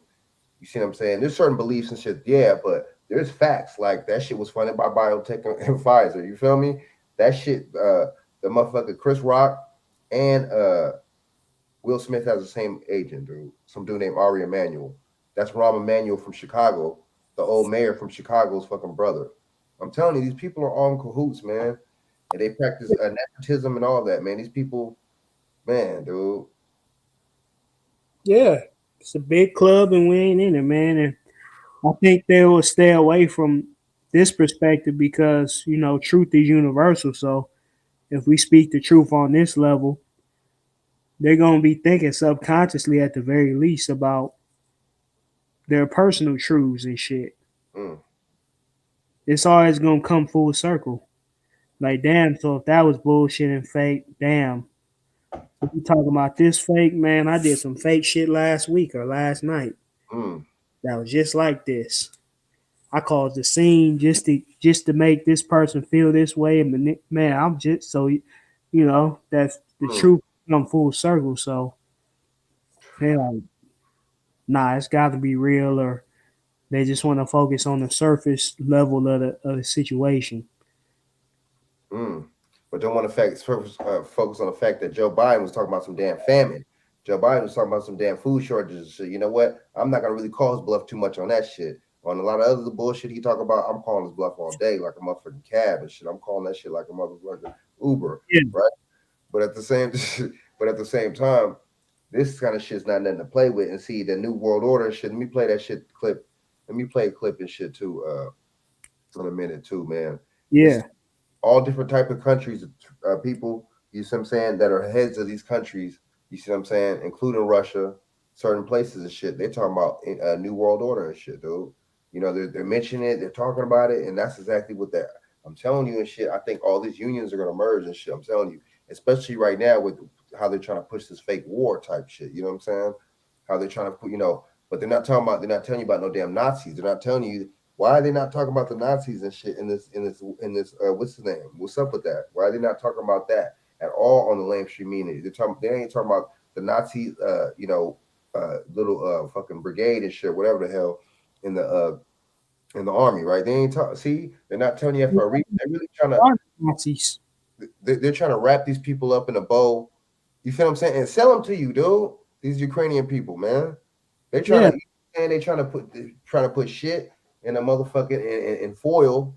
you see what I'm saying? There's certain beliefs and shit, yeah, but there's facts. Like that shit was funded by biotech and Pfizer. You feel me? That shit, the motherfucker Chris Rock and Will Smith has the same agent, dude. Some dude named Ari Emanuel. That's Rahm Emanuel from Chicago, the old mayor from Chicago's fucking brother. I'm telling you, these people are all in cahoots, man. And they practice nepotism and all that, man. These people, man, dude. Yeah, it's a big club and we ain't in it, man. And I think they will stay away from this perspective because, truth is universal. So if we speak the truth on this level, they're going to be thinking subconsciously at the very least about their personal truths and shit. Mm. It's always going to come full circle. Like, damn, so if that was bullshit and fake, damn. If you talking about this fake, man, I did some fake shit last week or last night. That was just like this. I caused the scene just to make this person feel this way. And man, I'm just so, that's the truth come full circle. So, like, nah, it's got to be real, or they just want to focus on the surface level of the situation. But don't want to focus on the fact that Joe Biden was talking about some damn famine. Joe Biden was talking about some damn food shortages and shit. You know what? I'm not gonna really call his bluff too much on that shit. On a lot of other bullshit he talk about, I'm calling his bluff all day like a motherfucking cab and shit. I'm calling that shit like a motherfucking Uber, right? But at the same time, this kind of shit's not nothing to play with. And see, the New World Order shit. Let me play that shit clip. Let me play a clip and shit too. In a minute too, man. Yeah. All different type of countries, people, you see what I'm saying, that are heads of these countries, you see what I'm saying, including Russia, certain places and shit. They're talking about a New World Order and shit, dude. They're mentioning it, they're talking about it, and that's exactly what I'm telling you and shit. I think all these unions are going to merge and shit. I'm telling you, especially right now with how they're trying to push this fake war type shit. You know what I'm saying? How they're trying to put, but they're not telling you about no damn Nazis. They're not telling you. Why are they not talking about the Nazis and shit in this what's the name? What's up with that? Why are they not talking about that at all on the mainstream media? They ain't talking about the Nazi little fucking brigade and shit, whatever the hell, in the army, right? They ain't see, they're not telling you for a reason. They're really trying to Nazis. They're trying to wrap these people up in a bow, You feel what I'm saying? And sell them to you, dude. These Ukrainian people, man. They trying to, and they trying to put shit in a motherfucking in foil.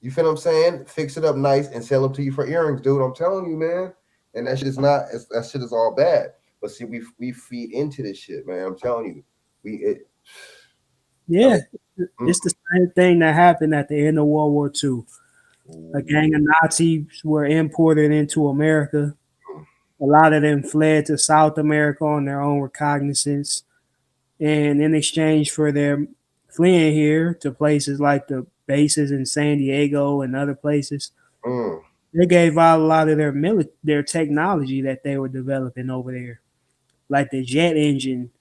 You feel what I'm saying? Fix it up nice and sell them to you for earrings, dude. I'm telling you, man. And that shit is not. That shit is all bad. But see, we feed into this shit, man. I'm telling you, Yeah, it's the same thing that happened at the end of World War II. A gang of Nazis were imported into America. A lot of them fled to South America on their own recognizance. And in exchange for their fleeing here to places like the bases in San Diego and other places, they gave out a lot of their technology that they were developing over there. Like the jet engine,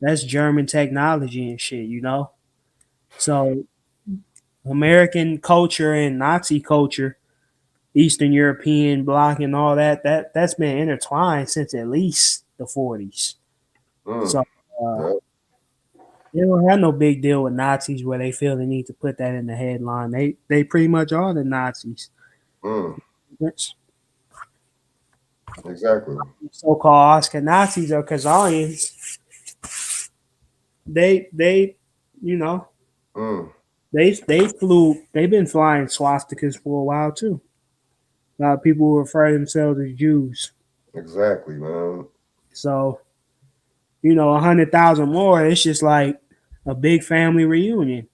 that's German technology and shit, you know? So American culture and Nazi culture, Eastern European bloc and all that's been intertwined since at least the 40s. So they don't have no big deal with Nazis where they feel the need to put that in the headline. They pretty much are the Nazis. Exactly. So-called Ashkenazis or Khazarians, they you know they've been flying swastikas for a while too. A lot of people who refer themselves as Jews. Exactly, man. So 100,000 more. It's just like a big family reunion.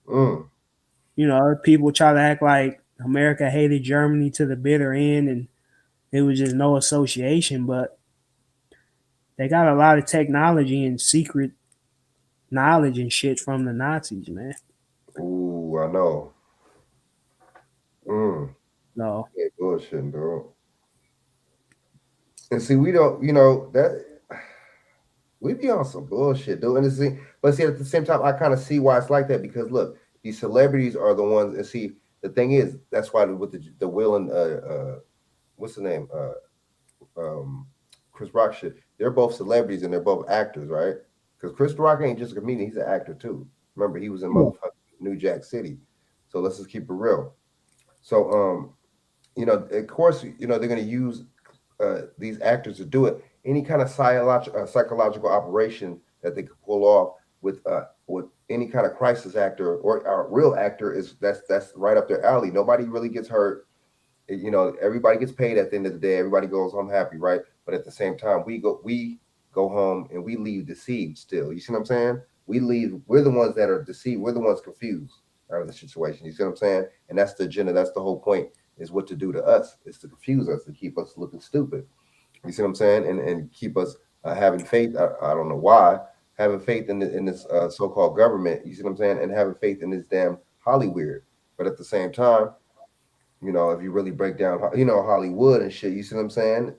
People try to act like America hated Germany to the bitter end, and it was just no association. But they got a lot of technology and secret knowledge and shit from the Nazis, man. Ooh, I know. No. Yeah, bullshit, bro. And see, we don't, that we be on some bullshit, dude. And see, but see, at the same time, I kind of see why it's like that because look, these celebrities are the ones. And see, the thing is, that's why with the Will and what's the name, Chris Rock shit. They're both celebrities and they're both actors, right? Because Chris Rock ain't just a comedian; he's an actor too. Remember, he was in motherfucking New Jack City. So let's just keep it real. So, of course, they're going to use these actors to do it. Any kind of psychological operation that they could pull off with any kind of crisis actor or a real actor that's right up their alley. Nobody really gets hurt. Everybody gets paid at the end of the day. Everybody goes home happy, right? But at the same time, we go home and we leave deceived still. You see what I'm saying? We're the ones that are deceived. We're the ones confused out of the situation. You see what I'm saying? And that's the agenda. That's the whole point, is what to do to us. Is to confuse us, to keep us looking stupid. You see what I'm saying? And keep us having faith. I don't know why. Having faith in this so-called government. You see what I'm saying? And having faith in this damn Hollywood. But at the same time, if you really break down, Hollywood and shit, you see what I'm saying?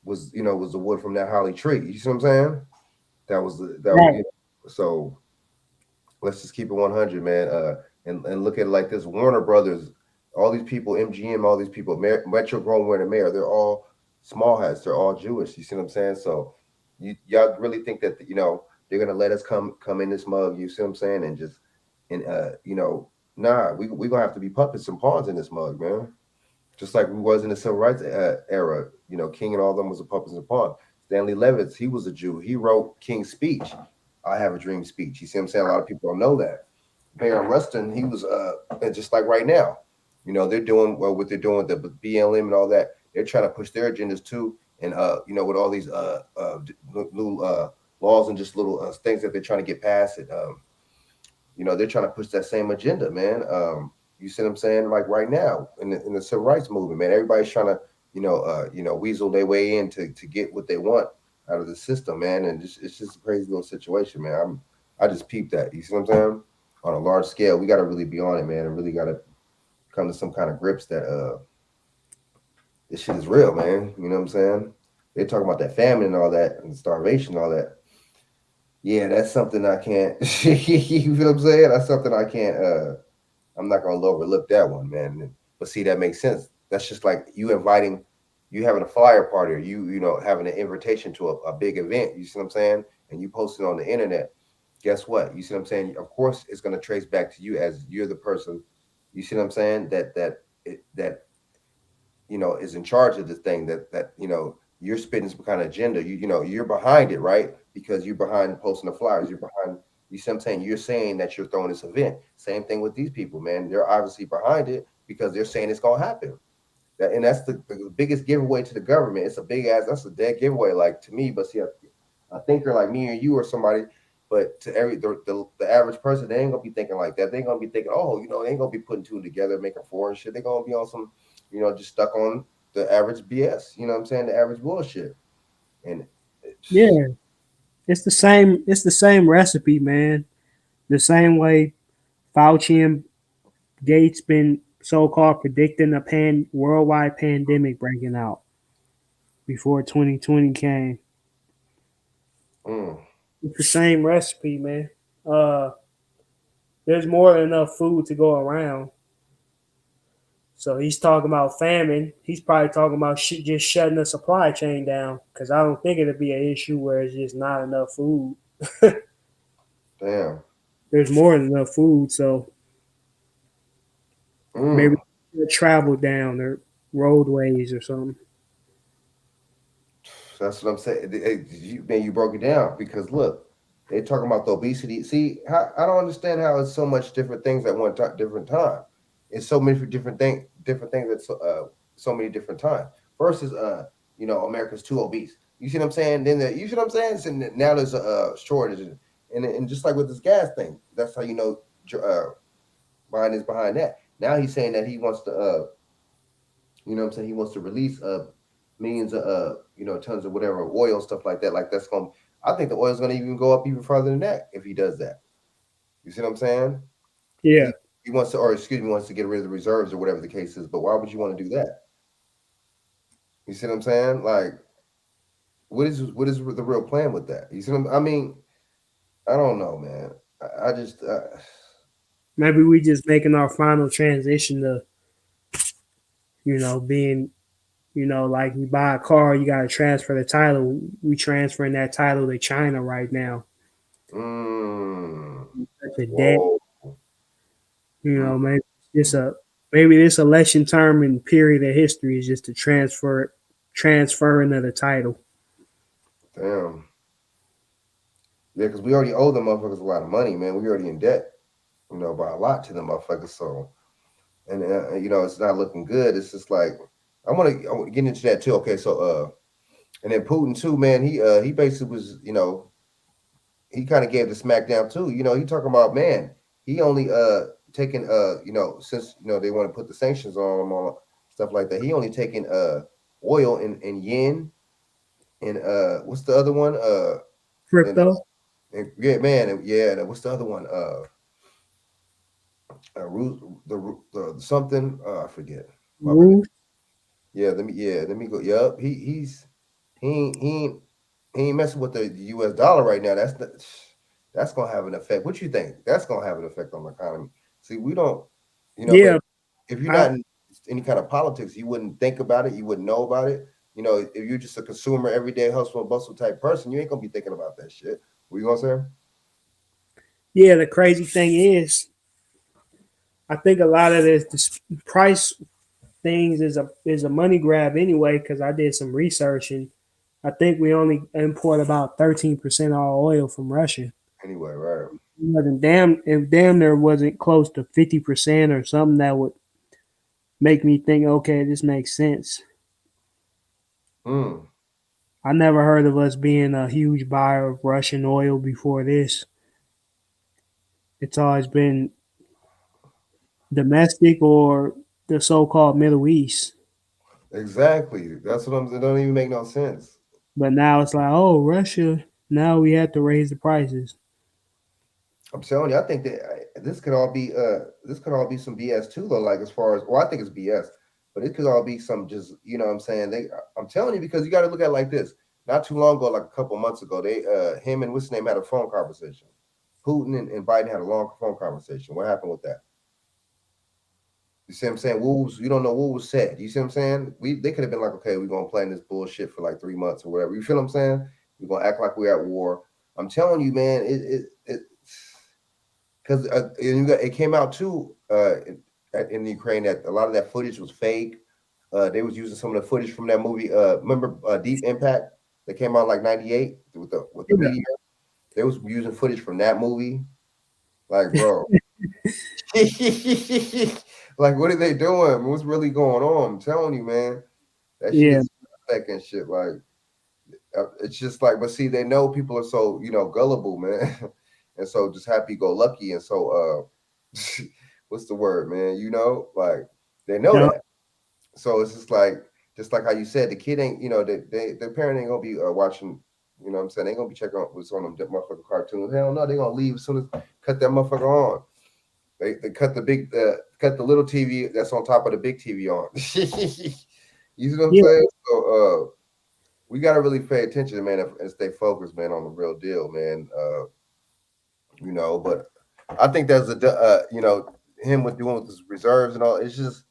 Was the wood from that holly tree. You see what I'm saying? That was. So let's just keep it 100, man. And look at it like this: Warner Brothers, all these people, MGM, all these people, Metro Goldwyn and Mayer, they're all small hats. They're all Jewish. You see what I'm saying? So y'all really think that they're gonna let us come in this mug? You see what I'm saying? And just nah, we gonna have to be puppets and pawns in this mug, man. Just like we was in the civil rights era. King and all them was a puppets and pawns. Stanley Levitz, he was a Jew. He wrote King's speech. I Have a Dream speech. You see what I'm saying? A lot of people don't know that. Baron Rustin, he was just like right now. They're doing what they're doing with the BLM and all that. They're trying to push their agendas too. And with all these little laws and just little things that they're trying to get passed. They're trying to push that same agenda, man. You see what I'm saying? Like right now in the civil rights movement, man, everybody's trying to, weasel their way in to get what they want out of the system, man. And it's just a crazy little situation, man. I just peeped that. You see what I'm saying? On a large scale, we got to really be on it, man, and really got to come to some kind of grips that this shit is real, man. You know what I'm saying? They're talking about that famine and all that, and starvation and all that. Yeah, that's something I can't. You feel what I'm saying? That's something I can't. I'm not gonna overlook that one, man. But see, that makes sense. That's just like you having a flyer party, or you having an invitation to a big event. You see what I'm saying? And you post it on the internet. Guess what? You see what I'm saying? Of course, it's gonna trace back to you as you're the person. You see what I'm saying? That is in charge of this thing. That you're spitting some kind of agenda. You know, you're behind it, right? Because you're behind posting the flyers. You're behind. You see what I'm saying? You're saying that you're throwing this event. Same thing with these people, man. They're obviously behind it because they're saying it's gonna happen. And that's the biggest giveaway to the government. It's a big ass. That's a dead giveaway, like to me. But see, a thinker like me or you or somebody. But to the average person, they ain't gonna be thinking like that. They ain't gonna be thinking, oh, you know, they ain't gonna be putting two together, making four and shit. They're gonna be on some, you know, just stuck on the average BS. You know what I'm saying? The average bullshit. And Yeah, it's the same. It's the same recipe, man. The same way Fauci and Gates been so-called predicting a worldwide pandemic breaking out before 2020 came. mm, It's the same recipe, man. There's more than enough food to go around. So he's talking about famine. He's probably talking about just shutting the supply chain down because I don't think it'll be an issue where it's just not enough food. damn. There's more than enough food, so maybe Mm. travel down or roadways or something. That's what I'm saying. Man, you broke it down because look, they talking about the obesity. See, I don't understand how it's so much different things at one different time. It's so many different things at so many different times. First is you know, America's too obese. You see what I'm saying? Then you see what I'm saying? So now there's a shortage, and just like with this gas thing, that's how you know Biden is behind that. Now he's saying that he wants to you know what I'm saying? He wants to release millions of you know, tons of whatever oil stuff like that. Like that's going. I think the oil's going to even go up even further than that if he does that. You see what I'm saying? Yeah. He wants to, or excuse me, wants to get rid of the reserves or whatever the case is. But why would you want to do that? You see what I'm saying? Like, what is the real plan with that? You see what I mean? I don't know, man. I just Maybe we just making our final transition to, you know, being, you know, like you buy a car, you got to transfer the title. We transferring that title to China right now. mm, Such a debt, whoa. you know, maybe this election term and period of history is just to transferring of the title. Damn. Yeah, because we already owe the motherfuckers a lot of money, man. We already in debt, you know, by a lot to the motherfuckers. So, and you know, it's not looking good. It's just like I want to get into that too. Okay, so and then Putin too, man. He basically was, you know, he kind of gave the smackdown too. You know, he talking about, man, he only taking you know, since you know they want to put the sanctions on him, all stuff like that. He only taking oil and yen and what's the other one Crypto, yeah, man, yeah. And what's the other one? The something. I forget. My bad. Ruth, Yeah, let me go. Yup, he ain't messing with the U.S. dollar right now. That's gonna have an effect. What you think? That's gonna have an effect on the economy. See, we don't, you know, yeah, but if you're not in any kind of politics, you wouldn't think about it. You wouldn't know about it. You know, if you're just a consumer, everyday hustle and bustle type person, you ain't gonna be thinking about that shit. What you gonna say? yeah. The crazy thing is, I think a lot of this price things is a money grab anyway. Because I did some research and I think we only import about 13% of our oil from Russia. Anyway, right? If damn there wasn't close to 50% or something that would make me think, okay, this makes sense. Hmm. I never heard of us being a huge buyer of Russian oil before this. It's always been domestic or the so-called Middle East. Exactly. That's what I'm. It don't even make no sense. But now it's like, oh, Russia. Now we have to raise the prices. I'm telling you, I think that this could all be some BS too, though. Like as far as, well, I think it's BS, but it could all be some just, you know what I'm saying? I'm telling you, because you got to look at it like this. Not too long ago, like a couple months ago, they him and what's his name had a phone conversation. Putin and Biden had a long phone conversation. What happened with that? You see what I'm saying? You don't know what was said. You see what I'm saying? They could have been like, okay, we're gonna plan this bullshit for like 3 months or whatever. You feel what I'm saying? We're gonna act like we're at war. I'm telling you, man, it because it came out too in Ukraine that a lot of that footage was fake. They was using some of the footage from that movie. Remember Deep Impact that came out like '98 with the Yeah. meteor. They was using footage from that movie. Like, bro, like, what are they doing? What's really going on? I'm telling you, man, that shit Yeah. is suspect and shit. Like, it's just like, but see, they know people are so gullible, man, and so just happy go lucky, and so what's the word, man? Like they know Yeah. that. So it's just like how you said, the kid ain't, the parent ain't gonna be watching, what I'm saying, they ain't gonna be checking out what's on them motherfucking cartoons. Hell no, they gonna leave as soon as cut that motherfucker on. They cut cut the little TV that's on top of the big TV on. You see what I'm Yeah. saying? So we gotta really pay attention, man, and stay focused, man, on the real deal, man. But I think there's him with doing with his reserves and all. It's just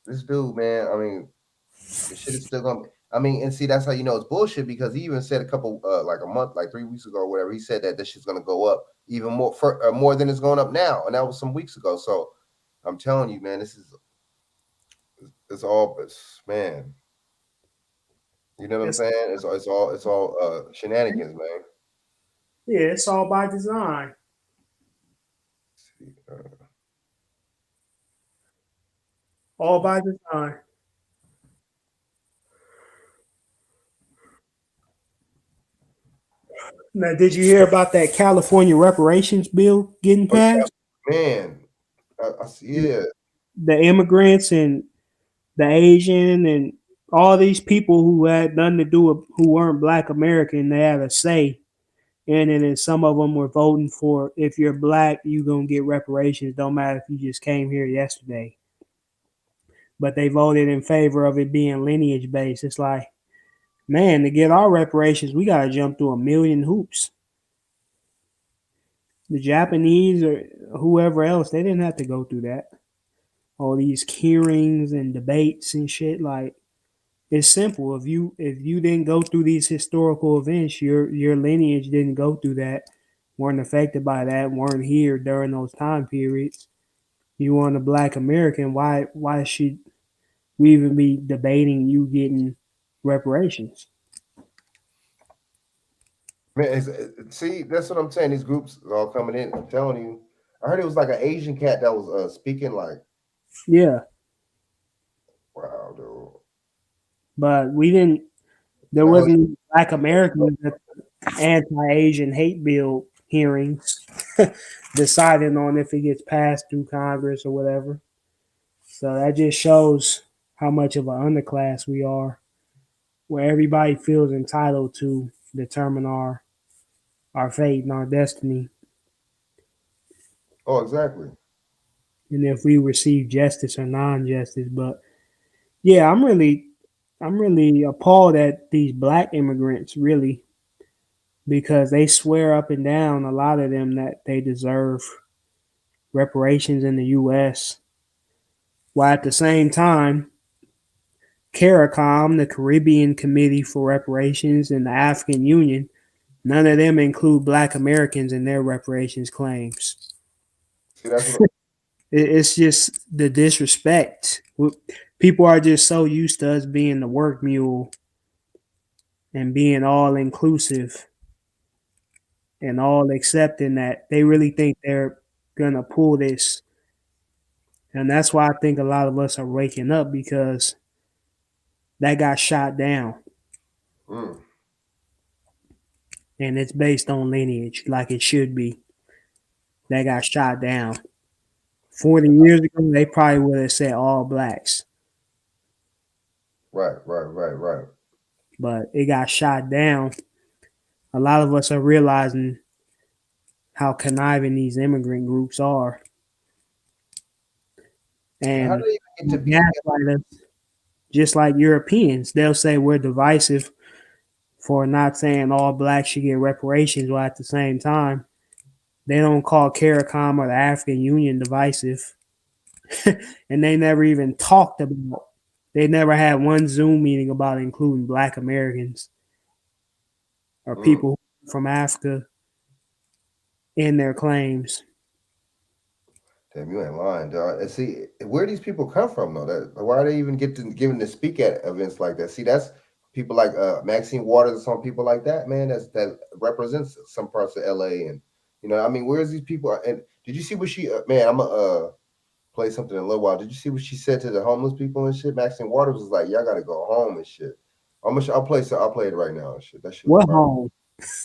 this dude, man. I mean, the shit is still gonna. I mean, and see, that's how you know it's bullshit because he even said a couple, like a month, like 3 weeks ago or whatever. He said that this shit's gonna go up even more, more than it's going up now, and that was some weeks ago. So I'm telling you, man, it's all, man. You know what I'm saying? It's all shenanigans, man. Yeah, it's all by design. All by design. Now, did you hear about that California reparations bill getting Oh, passed? man, I see. Yeah, The immigrants and the Asian and all these people who had nothing to do with who weren't Black American, they had a say in it, and some of them were voting for if you're Black, you gonna get reparations. Don't matter if you just came here yesterday. But they voted in favor of it being lineage based. It's like, man, to get our reparations, we gotta jump through a million hoops. The Japanese or whoever else, they didn't have to go through that. All these hearings and debates and shit. Like, it's simple. If you didn't go through these historical events, your lineage didn't go through that, weren't affected by that, weren't here during those time periods. You weren't a Black American. Why should we even be debating you getting reparations? man. See, that's what I'm saying. These groups are all coming in. I'm telling you. I heard it was like an Asian cat that was speaking. Like, Yeah, wow, dude. but we didn't. There The hell wasn't Black Americans at the anti-Asian hate bill hearings deciding on if it gets passed through Congress or whatever. So that just shows how much of an underclass we are, where everybody feels entitled to determine our fate and our destiny, Oh, exactly. and if we receive justice or non-justice. But yeah, I'm really appalled at these Black immigrants, really, because they swear up and down, a lot of them, that they deserve reparations in the U.S. While at the same time, CARICOM, the Caribbean Committee for Reparations, and the African Union, none of them include Black Americans in their reparations claims. See, that's what. It's just the disrespect. People are just so used to us being the work mule and being all inclusive and all accepting that they really think they're gonna pull this. And that's why I think a lot of us are waking up, because that got shot down. Mm, And it's based on lineage, like it should be. That got shot down. 40 years ago, they probably would have said all Blacks, right. but it got shot down. A lot of us are realizing how conniving these immigrant groups are. How And do they even get to be? gaslight us, just like Europeans. They'll say we're divisive for not saying all Blacks should get reparations, while at the same time, they don't call CARICOM or the African Union divisive. And they never even talked about, they never had one Zoom meeting about including Black Americans or people from Africa in their claims. Damn, you ain't lying, dog. And see, where these people come from though? Why are they even given to speak at events like that? See, that's people like Maxine Waters and some people like that, man. That represents some parts of LA, and I mean, where's these people? And did you see what she? Man, I'm gonna play something in a little while. Did you see what she said to the homeless people and shit? Maxine Waters was like, "Y'all gotta go home and shit." I'll play it right now and shit. That shit was What fire. home?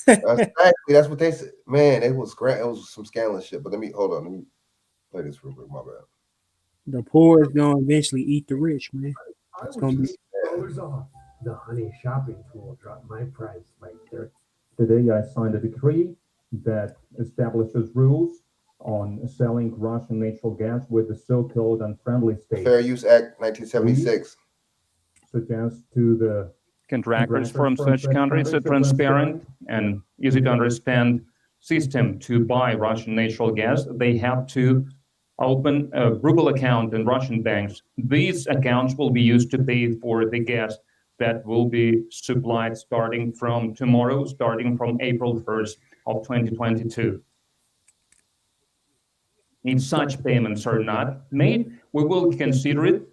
Exactly, that's what they said. Man, it was great. It was some scandalous shit. But let me play this real quick. My bad. The poor is gonna eventually eat the rich, man. I It's was gonna be just $6 off. The Honey shopping tool dropped my price by 30. Today, I signed a decree that establishes rules on selling Russian natural gas with the so-called unfriendly states, Fair Use Act 1976. suggest to the contractors from such countries a transparent and easy to understand system to buy Russian natural gas. They have to open a ruble account in Russian banks. These accounts will be used to pay for the gas that will be supplied starting from tomorrow, starting from April 1st of 2022. If such payments are not made, we will consider it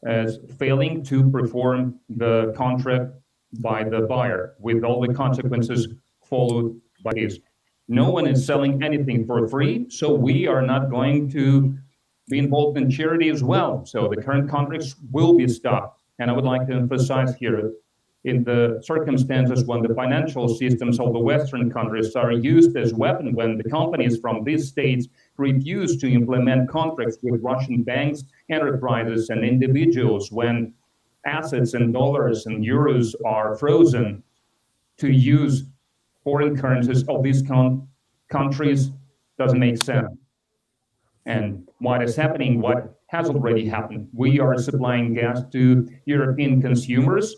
as failing to perform the contract by the buyer, with all the consequences followed by this. No one is selling anything for free, so we are not going to be involved in charity as well. So the current contracts will be stopped. And I would like to emphasize here, in the circumstances when the financial systems of the Western countries are used as weapon, when the companies from these states refuse to implement contracts with Russian banks, enterprises, and individuals, when assets in dollars and euros are frozen to use foreign currencies of these countries, doesn't make sense. And what is happening, what has already happened, we are supplying gas to European consumers.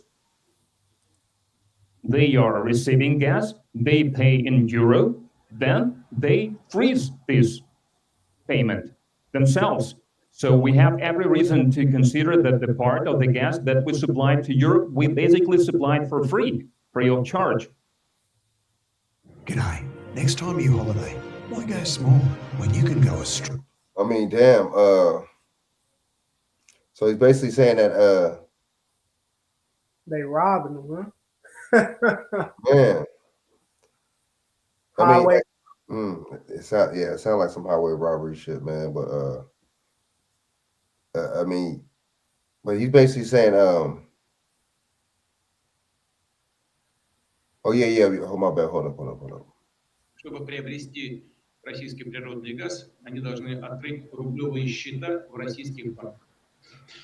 They are receiving gas, they pay in euro, then they freeze this payment themselves. So we have every reason to consider that the part of the gas that we supplied to Europe, we basically supplied for free of charge. G'day. Next time you holiday, why go small when you can go Australia? I mean, damn. So he's basically saying that, they robbing them, huh? man. I mean, Highway. it sounds like some highway robbery shit, man. But I mean, but he's basically saying, oh yeah. Oh my bad. Hold up. Чтобы приобрести российский природный газ, они должны открыть рублевые счета в российских банках.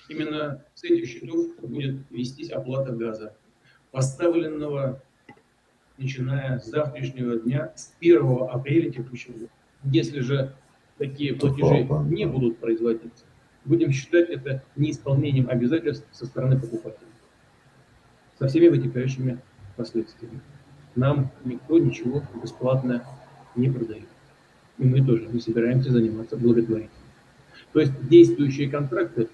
Именно с этих счетов будет вестись оплата газа, поставленного начиная с завтрашнего дня, с 1 апреля текущего года. Если же такие платежи не будут производиться, будем считать это неисполнением обязательств со стороны покупателя, со всеми вытекающими последствиями. Нам никто ничего бесплатно не продает. И мы тоже не собираемся заниматься благотворительностью. То есть действующие контракты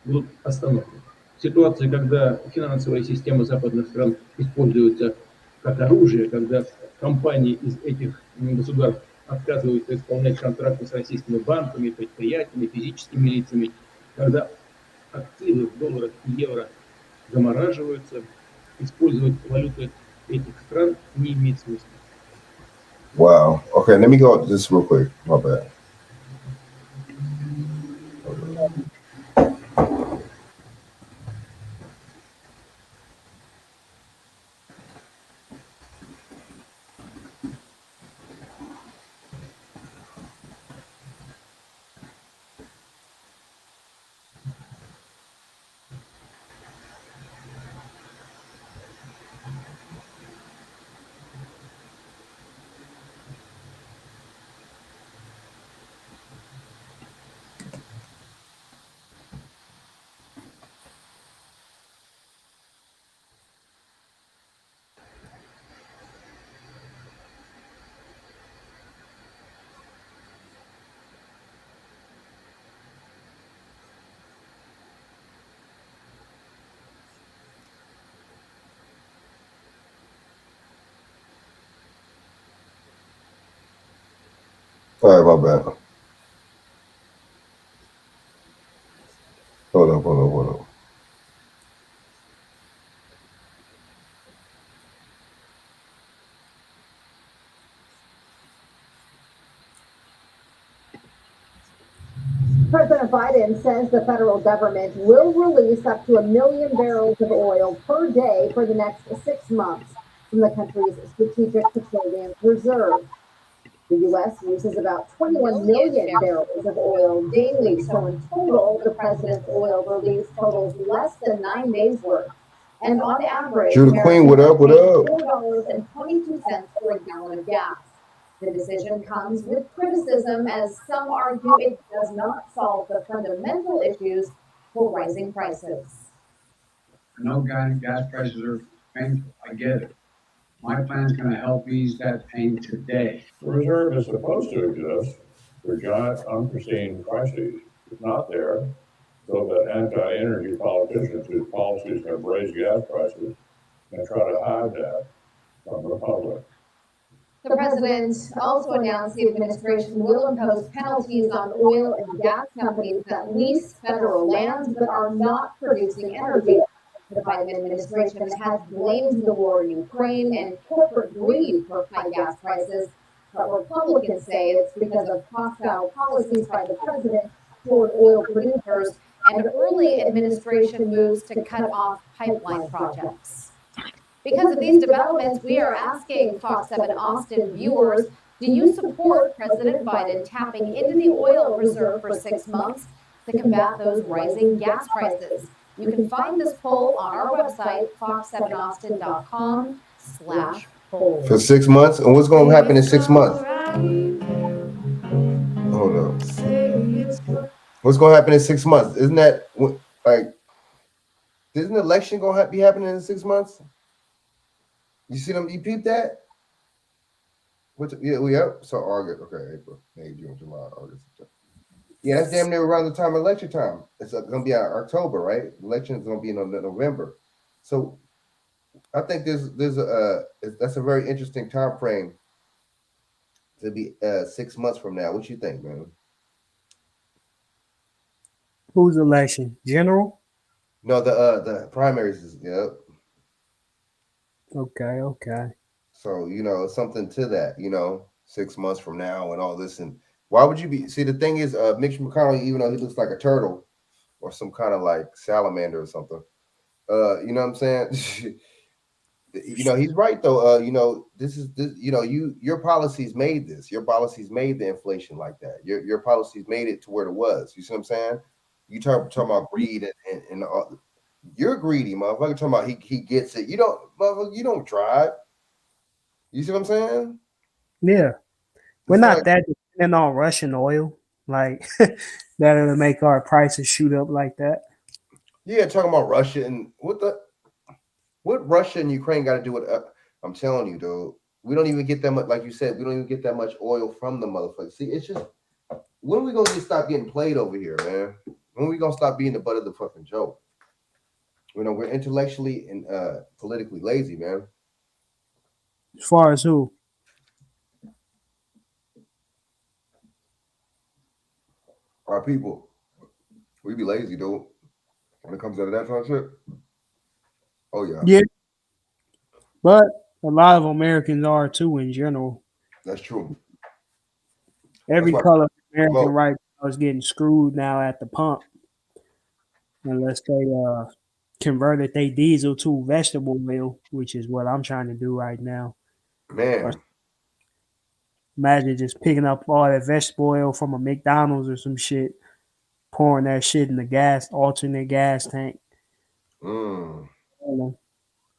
будут остановлены. В ситуации, когда финансовая система западных стран используется как оружие, когда компании из этих государств отказываются исполнять контракты с российскими банками, предприятиями, физическими лицами, когда активы в долларах и евро замораживаются, использовать валюты этих стран не имеет смысла. Wow. Okay, let me go this real quick. My bad. All right, my bad. President Biden says the federal government will release up to 1 million barrels of oil per day for the next 6 months from the country's strategic petroleum reserve. The U.S. uses about 21 million barrels of oil daily, so in total, the president's oil release totals less than 9 days' worth. And on average, Judah Queen, what up? What up? $4.22 for a gallon of gas. The decision comes with criticism, as some argue it does not solve the fundamental issues for rising prices. I know gas prices are painful. I get it. My plan's going to help ease that pain today. The reserve is supposed to exist for giant unforeseen crises. It's not there, so that anti-energy politicians whose policies have raised gas prices can try to hide that from the public. The president also announced the administration will impose penalties on oil and gas companies that lease federal lands but are not producing energy. The Biden administration has blamed the war in Ukraine and corporate greed for high gas prices, but Republicans say it's because of hostile policies by the president toward oil producers and early administration moves to cut off pipeline projects. Because of these developments, we are asking Fox 7 Austin viewers, do you support President Biden tapping into the oil reserve for 6 months to combat those rising gas prices? You can find this poll on our website, fox7austin.com/poll. For 6 months? And what's going to happen in 6 months? Hold up. What's going to happen in 6 months? Isn't that, like, isn't the election going to be happening in 6 months? You see them? You peep that? Yeah. So August, okay, April, May, June, July, August, September. Yeah, that's damn near around the time of election time. It's gonna be October, right? Election is gonna be in November. So I think that's a very interesting time frame to be 6 months from now. What you think, man? Whose election? General? No, the primaries is Okay. So, something to that, 6 months from now and all this. And why would you be? See, the thing is, Mitch McConnell, even though he looks like a turtle or some kind of like salamander or something, you know what I'm saying? He's right though. Your policies made this. Your policies made the inflation like that. Your policies made it to where it was. You see what I'm saying? You talking about greed and all. You're greedy, motherfucker. Talking about he gets it. You don't drive. You see what I'm saying? Yeah. We're not that dependent on Russian oil. Like that'll make our prices shoot up like that. Yeah, talking about Russia and what Russia and Ukraine got to do with I'm telling you, dude. We don't even get that much, like you said, we don't even get that much oil from the motherfucker. See, it's just when are we gonna stop getting played over here, man? When are we gonna stop being the butt of the fucking joke? We're intellectually and politically lazy, man. As far as who? Our people. We be lazy, dude. When it comes to that kind of shit. Oh yeah. Yeah. But a lot of Americans are too in general. That's true. Every color American right now is getting screwed now at the pump. Unless they converted their diesel to vegetable oil, which is what I'm trying to do right now. Man. Imagine just picking up all that vegetable oil from a McDonald's or some shit, pouring that shit in the alternate gas tank. Mm. A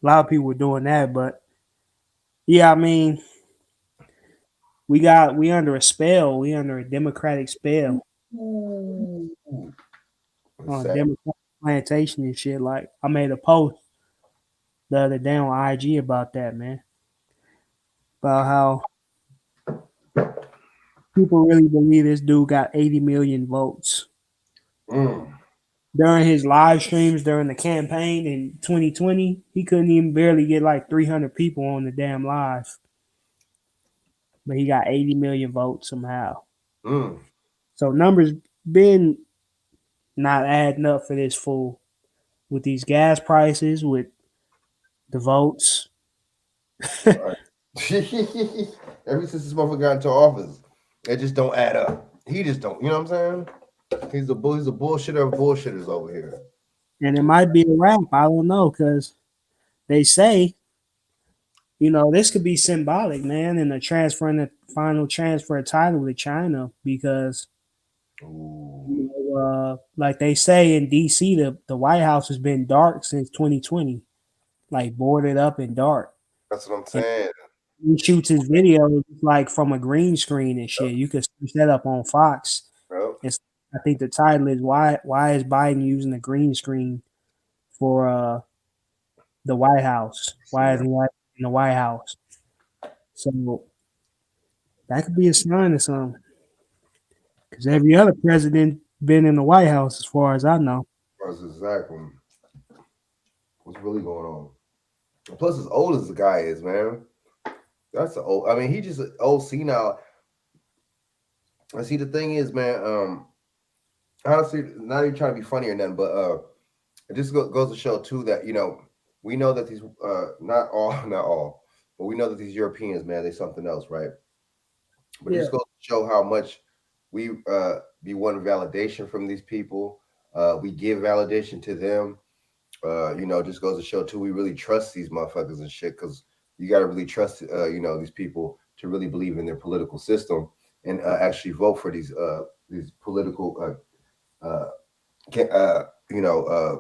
lot of people were doing that, but yeah, I mean, we under a spell. We under a Democratic spell. On Democratic plantation and shit. Like, I made a post the other day on IG about that, man. About how people really believe this dude got 80 million votes. During his live streams during the campaign in 2020, he couldn't even barely get like 300 people on the damn live. But he got 80 million votes somehow. So numbers been not adding up for this fool with these gas prices, with the votes. Ever since this motherfucker got into office, it just don't add up. He just don't, you know what I'm saying? He's a bullshitter of bullshitters over here. And it might be a wrap. I don't know, because they say, this could be symbolic, man, in the final transfer title to China, because like they say in DC, the White House has been dark since 2020, like boarded up and dark. That's what I'm saying. He shoots his videos like from a green screen and shit. You could search that up on Fox. I think the title is why is Biden using a green screen for the White House? Why is he in the White House? So that could be a sign of something. Because every other president been in the White House, as far as I know. That's exactly what's really going on. Plus, as old as the guy is, man, that's old. I mean, he just old senile. I see. The thing is, man. Honestly, not even trying to be funny or nothing, but it just goes to show too that we know that these not all, but we know that these Europeans, man, they're something else, right? But it just goes to show how much we want validation from these people. We give validation to them. Just goes to show too, we really trust these motherfuckers and shit, because you got to really trust, these people to really believe in their political system and actually vote for these political,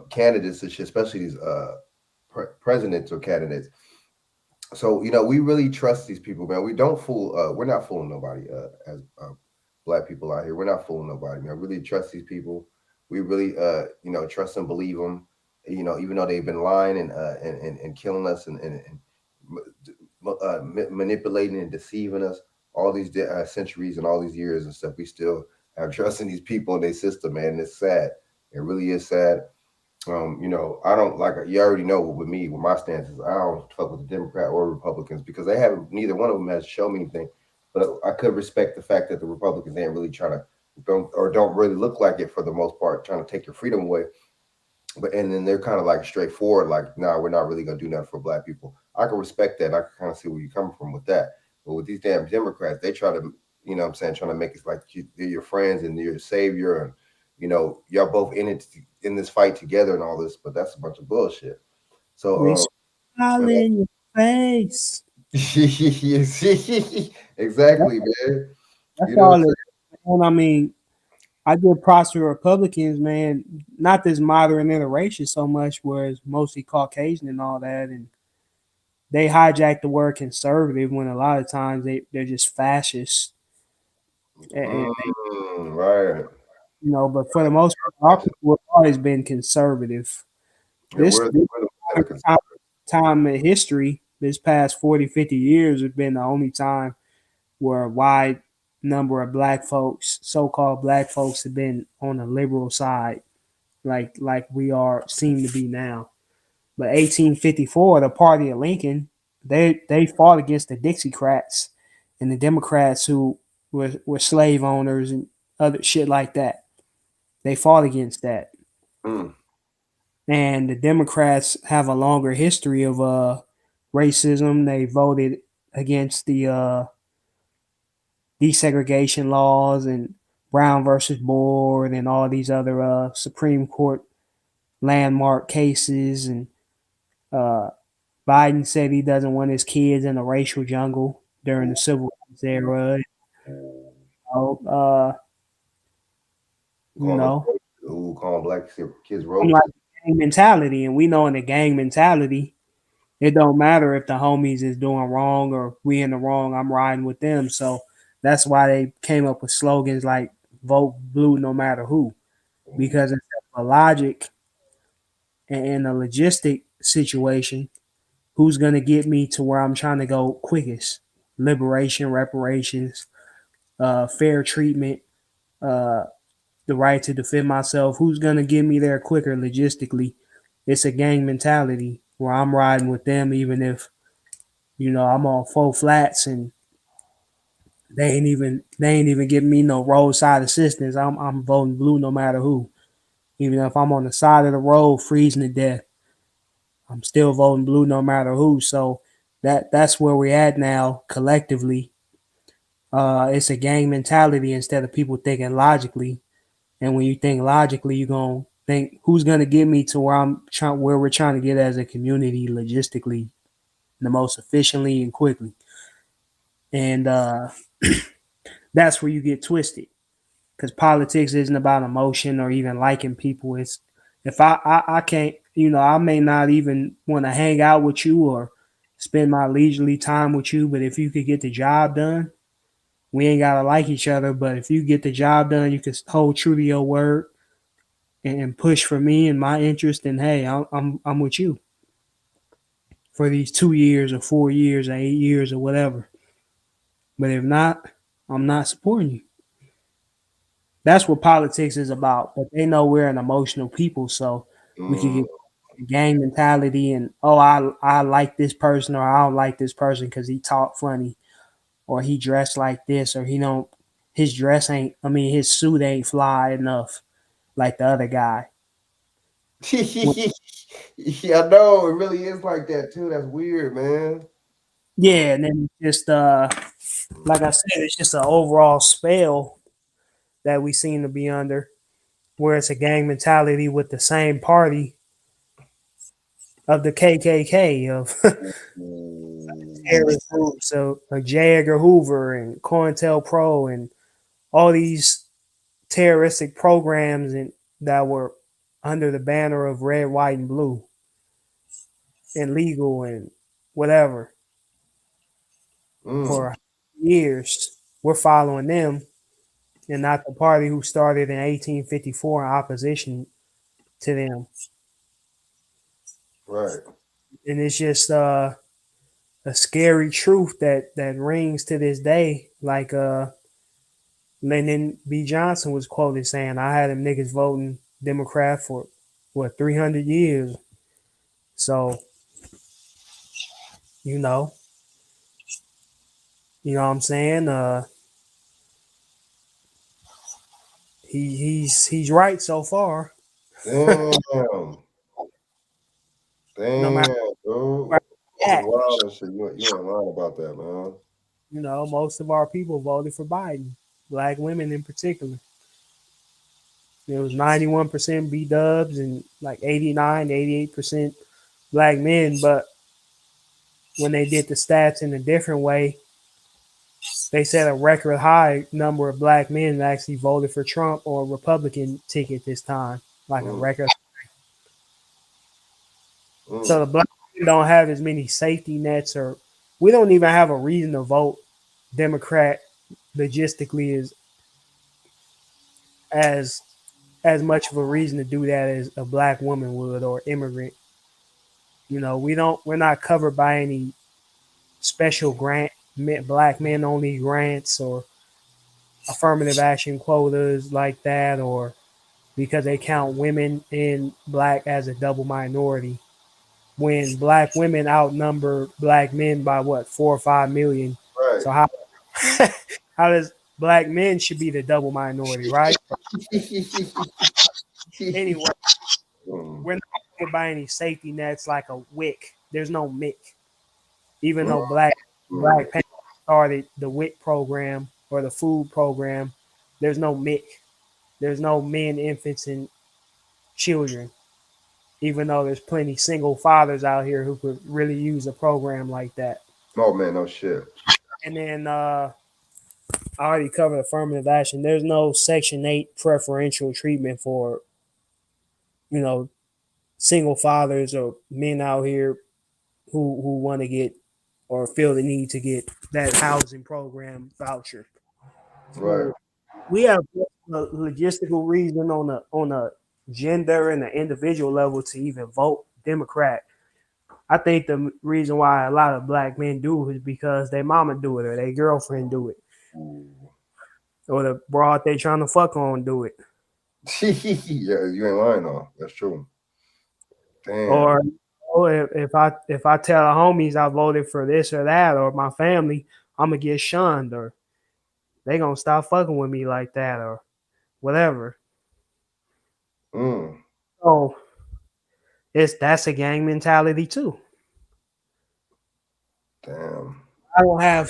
candidates and shit, especially these presidents or candidates. So we really trust these people, man. We don't fool. We're not fooling nobody. As Black people out here, we're not fooling nobody, man. Really trust these people. We really, trust and believe them. Even though they've been lying and killing us and manipulating and deceiving us all these centuries and all these years and stuff, we still have trust in these people and their system, man. And it's sad. It really is sad. I don't like. You already know with me, with my stances, I don't fuck with the Democrat or Republicans, because they haven't. Neither one of them has shown me anything. But I could respect the fact that the Republicans ain't really trying to don't really look like it for the most part, trying to take your freedom away. And then they're kind of like straightforward, like, nah, we're not really gonna do nothing for Black people. I can respect that. I can kind of see where you're coming from with that. But with these damn Democrats, they try to, trying to make it like they're your friends and they're your savior, and y'all both in this fight together and all this. But that's a bunch of bullshit. So smile in your face. Exactly, man. That's all it is. I mean, I give props to Republicans, man. Not this modern iteration so much, where it's mostly Caucasian and all that, and they hijack the word conservative when a lot of times they're just fascists. Right. But for the most part, our people have always been conservative. This time in history, this past 40, 50 years, has been the only time where a wide number of Black folks, so-called Black folks, have been on the liberal side, like we seem to be now. But 1854, the party of Lincoln, they fought against the Dixiecrats and the Democrats who were slave owners and other shit like that. They fought against that. And the Democrats have a longer history of racism. They voted against the desegregation laws and Brown versus Board and all these other Supreme Court landmark cases. And Biden said he doesn't want his kids in a racial jungle during the civil rights era. Calling Black kids roaches. Like gang mentality, and we know in the gang mentality, it don't matter if the homies is doing wrong or we in the wrong. I'm riding with them. So that's why they came up with slogans like "Vote Blue no matter who," because it's a logic and a logistic situation. Who's gonna get me to where I'm trying to go quickest? Liberation, reparations, fair treatment, the right to defend myself. Who's gonna get me there quicker logistically? It's a gang mentality where I'm riding with them, even if I'm on 4 flats and they ain't even giving me no roadside assistance. I'm voting blue no matter who. Even if I'm on the side of the road freezing to death, I'm still voting blue no matter who. So that's where we're at now collectively. It's a gang mentality instead of people thinking logically. And when you think logically, you're gonna think who's gonna get me to where we're trying to get as a community logistically the most efficiently and quickly. And that's where you get twisted. Because politics isn't about emotion or even liking people. It's if I can't, I may not even want to hang out with you or spend my leisurely time with you, but if you could get the job done, we ain't gotta like each other. But if you get the job done, you can hold true to your word and push for me and my interest. And hey, I'm with you for these 2 years or 4 years or 8 years or whatever. But if not, I'm not supporting you. That's what politics is about. But they know we're an emotional people, so we can get gang mentality and I like this person or I don't like this person because he talk funny or he dressed like this or his suit ain't fly enough like the other guy. Yeah, I know it really is like that too. That's weird, man. Yeah, and then just like I said, it's just an overall spell that we seem to be under, where it's a gang mentality with the same party of the KKK, of terrorist groups, so J. Edgar Hoover and COINTELPRO and all these terroristic programs that were under the banner of red, white, and blue, and legal and whatever. For years, we're following them and not the party who started in 1854 in opposition to them. Right. And it's just a scary truth that rings to this day. Like Lyndon B. Johnson was quoted saying, I had them niggas voting Democrat for 300 years. So, you know what I'm saying? He's right so far. Damn. No matter dude. where That's wild and shit. You ain't lying about that, man. Most of our people voted for Biden, black women in particular. It was 91% B-dubs and like 89, 88% black men. But when they did the stats in a different way, they said a record high number of black men actually voted for Trump or Republican ticket this time, like a record high. So the black men don't have as many safety nets, or we don't even have a reason to vote Democrat logistically as much of a reason to do that as a black woman would or immigrant. We're not covered by any special grant, black men only grants or affirmative action quotas like that, or because they count women and black as a double minority when black women outnumber black men by 4 or 5 million. Right. So how does black men should be the double minority, right? Anyway, we're not covered by any safety nets like a WIC. There's no MIC. Even though Black Panther started the WIC program or the food program, there's no MIC. There's no men, infants, and children. Even though there's plenty single fathers out here who could really use a program like that. Oh man, no shit. And then I already covered affirmative action. There's no Section 8 preferential treatment for, single fathers or men out here who want to get or feel the need to get that housing program voucher. Right. We have a logistical reason on a gender and an individual level to even vote Democrat. I think the reason why a lot of black men do is because their mama do it or their girlfriend do it. Or the broad they trying to fuck on do it. Yeah, you ain't lying though. That's true. Damn. Or if I tell the homies I voted for this or that or my family, I'm gonna get shunned or they gonna stop fucking with me like that or whatever. So that's a gang mentality too. Damn. I don't have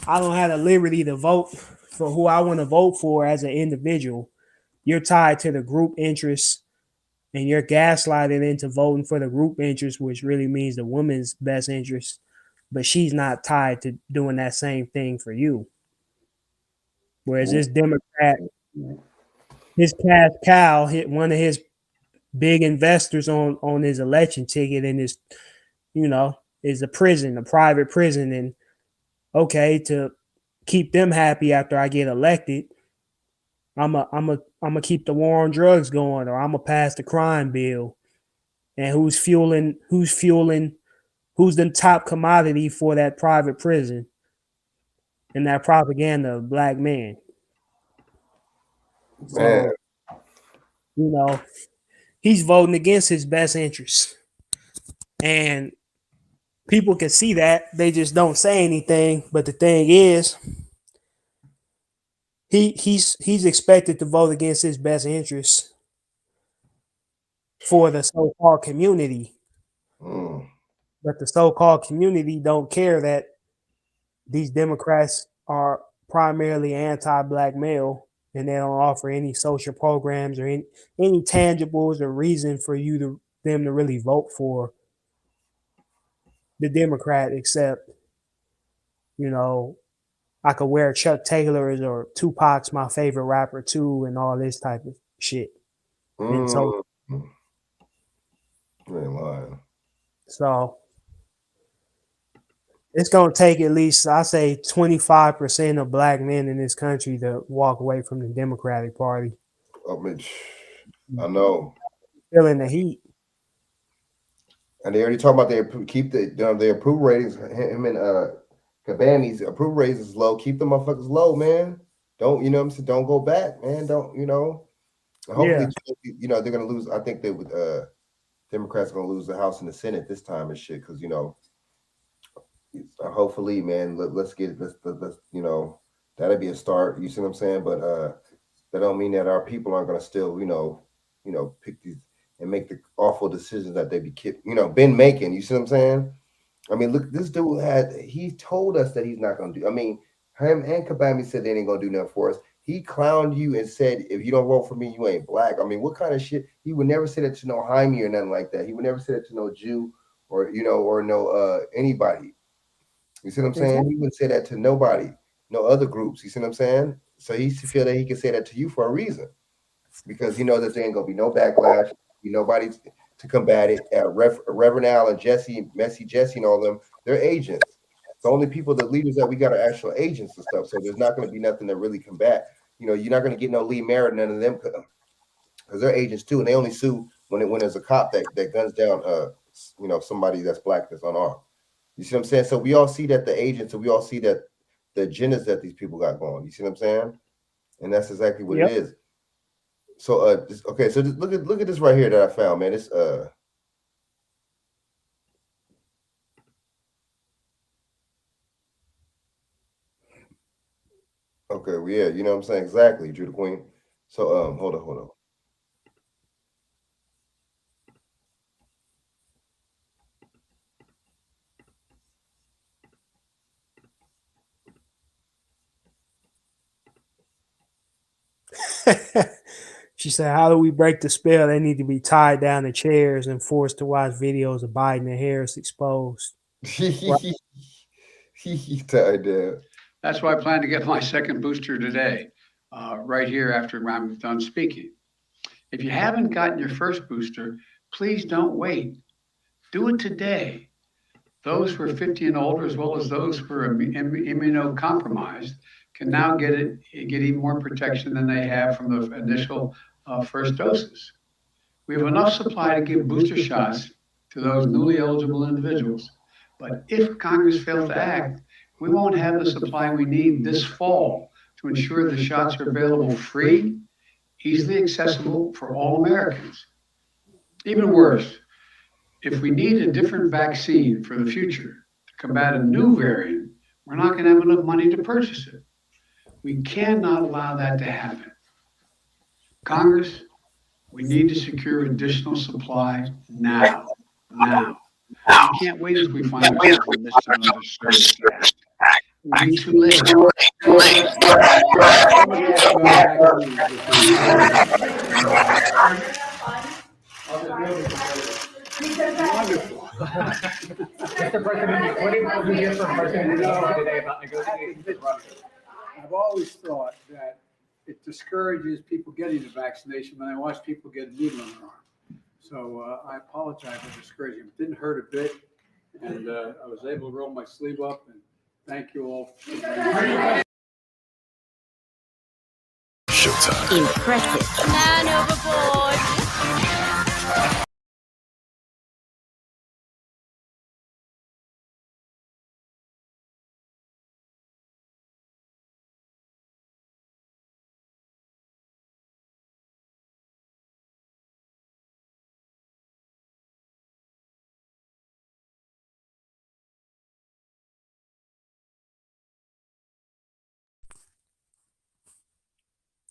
the liberty to vote for who I want to vote for as an individual you're tied to the group interests and you're gaslighted into voting for the group interest, which really means the woman's best interest, but she's not tied to doing that same thing for you. Whereas this Democrat, his cash cow hit one of his big investors on his election ticket, and is, is a prison, a private prison. And okay, to keep them happy after I get elected, I'm a keep the war on drugs going, or I'm gonna pass the crime bill. And who's the top commodity for that private prison and that propaganda of black men? Man. So, he's voting against his best interests. And people can see that. They just don't say anything. But the thing is, he's expected to vote against his best interests for the so-called community. But the so-called community don't care that these Democrats are primarily anti-black male, and they don't offer any social programs or any tangibles or reason for them to really vote for the Democrat, except, I could wear Chuck Taylor's or Tupac's my favorite rapper too, and all this type of shit. And so, you ain't lying. So it's gonna take at least, I say, 25% of black men in this country to walk away from the Democratic Party. I know. Feeling the heat. And they already talking about they keep their approval ratings. Him and Kabami's approval ratings is low. Keep the motherfuckers low, man. Don't don't go back, man. Don't hopefully they're gonna lose. I think they would Democrats are gonna lose the House and the Senate this time and shit, because hopefully, man, let's that'll be a start. You see what I'm saying? But that don't mean that our people aren't gonna still pick these and make the awful decisions that they been making. You see what I'm saying? I mean, look, this dude he told us that he's not gonna do. I mean, him and Kabami said they ain't gonna do nothing for us. He clowned you and said, if you don't vote for me, you ain't black. I mean, what kind of shit? He would never say that to no Jaime or nothing like that. He would never say that to no Jew or no anybody. You see what I'm saying? He wouldn't say that to nobody, no other groups. You see what I'm saying? So he feel that he can say that to you for a reason, because he knows that there ain't gonna be no backlash, nobody to combat it. Reverend Al and Messy Jesse and all them, they're agents. The only people, the leaders that we got are actual agents and stuff. So there's not going to be nothing to really combat. You're not going to get no Lee Merritt, none of them, because they're agents too, and they only sue when there's a cop that guns down somebody that's black that's unarmed. You see what I'm saying? So we all see that the agents, and we all see that the agendas that these people got going. You see what I'm saying? And that's exactly what it is. So okay, so just look at this right here that I found, man. It's okay, well, yeah, you know what I'm saying? Exactly, Drew the Queen. So hold on. She said, how do we break the spell? They need to be tied down to chairs and forced to watch videos of Biden and Harris exposed. Tied down. That's why I plan to get my second booster today, right here after I'm done speaking. If you haven't gotten your first booster, please don't wait. Do it today. Those who are 50 and older, as well as those who are immunocompromised, can now get even more protection than they have from the initial first doses. We have enough supply to give booster shots to those newly eligible individuals. But if Congress fails to act, we won't have the supply we need this fall to ensure the shots are available free, easily accessible for all Americans. Even worse, if we need a different vaccine for the future to combat a new variant, we're not going to have enough money to purchase it. We cannot allow that to happen. Congress, we need to secure additional supply now. We can't wait if we find ourselves in the midst of another surge. Too late. Mr. President, what did you hear from President Trump today about negotiations with Russia? I've always thought that it discourages people getting the vaccination when they watch people get a needle in their arm. So I apologize for discouraging them. It didn't hurt a bit, and I was able to roll my sleeve up, and thank you all. Showtime. Impressive. Man overboard.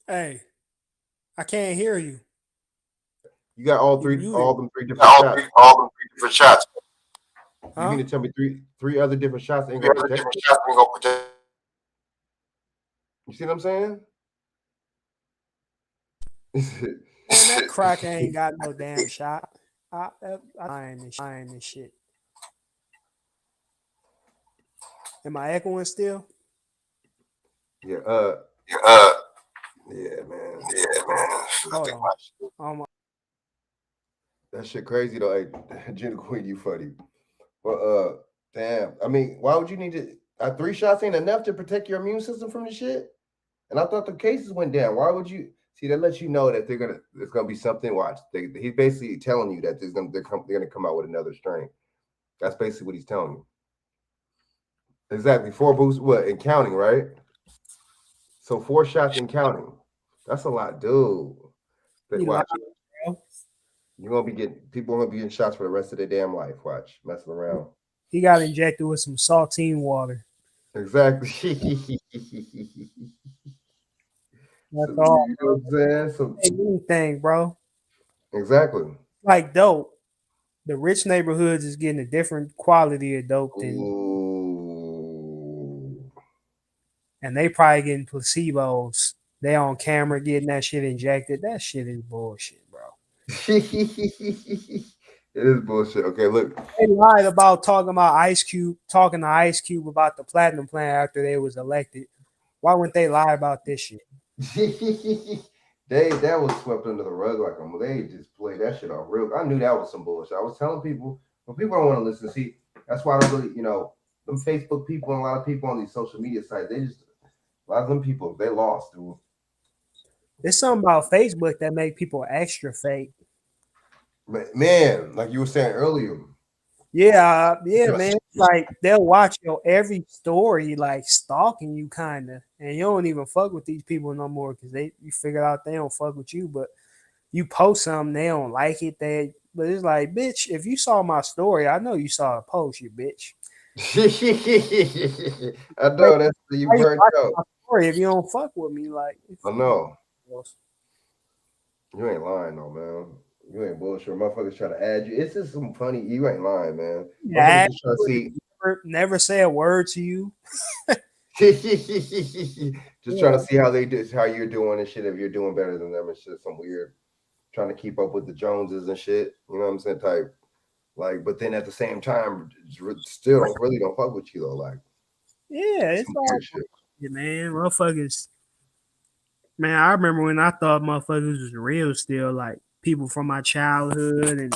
Hey, I can't hear you. You got all them three different All shots. them three different shots. You mean to tell me three other different shots ain't Three gonna other protect different you? shots ain't gonna protect. You see what I'm saying? Man, that cracker ain't got no damn shot. I'm buying this shit. Am I echoing still? Yeah, yeah, man. Hold on. Oh my. That shit crazy though. Hey, Jenna Queen, you funny. But damn. I mean, why would you need to? 3 shots ain't enough to protect your immune system from the shit. And I thought the cases went down. Why would you? See, that lets you know that there's gonna be something. Watch. He's basically telling you that they're gonna come out with another strain. That's basically what he's telling you. Exactly. 4 boosts. What and counting, right? So 4 shots and counting. That's a lot, dude. But watch. You're gonna be getting people are gonna be getting shots for the rest of their damn life. Watch, messing around. He got injected with some saltine water. Exactly. That's all. You know what I'm saying? Anything, bro. Exactly. Like dope. The rich neighborhoods is getting a different quality of dope than, and they probably getting placebos. They on camera getting that shit injected. That shit is bullshit, bro. It is bullshit. Okay, look. They lied about talking to Ice Cube about the platinum plan after they was elected. Why wouldn't they lie about this shit? That was swept under the rug like them. They just played that shit off real. I knew that was some bullshit. I was telling people, but people don't want to listen. See, that's why I don't really, them Facebook people and a lot of people on these social media sites, a lot of them people, they lost, dude. There's something about Facebook that make people extra fake. Man, like you were saying earlier. Yeah, man. Like they'll watch your every story, like stalking you, kind of, and you don't even fuck with these people no more because you figure out they don't fuck with you. But you post something, they don't like it. But it's like, bitch, if you saw my story, I know you saw a post, you bitch. I know that's you burnt out. If you don't fuck with me, like I know. You ain't lying though, man. You ain't bullshit. Motherfuckers try to add you. It's just some funny. You ain't lying, man. Yeah, never say a word to you. Just trying to see how you're doing and shit. If you're doing better than them and shit, some weird. Trying to keep up with the Joneses and shit. You know what I'm saying? Type. Like, but then at the same time, still don't fuck with you though. Like, yeah, it's all shit, man. Motherfuckers. Man, I remember when I thought motherfuckers was real still, like people from my childhood, and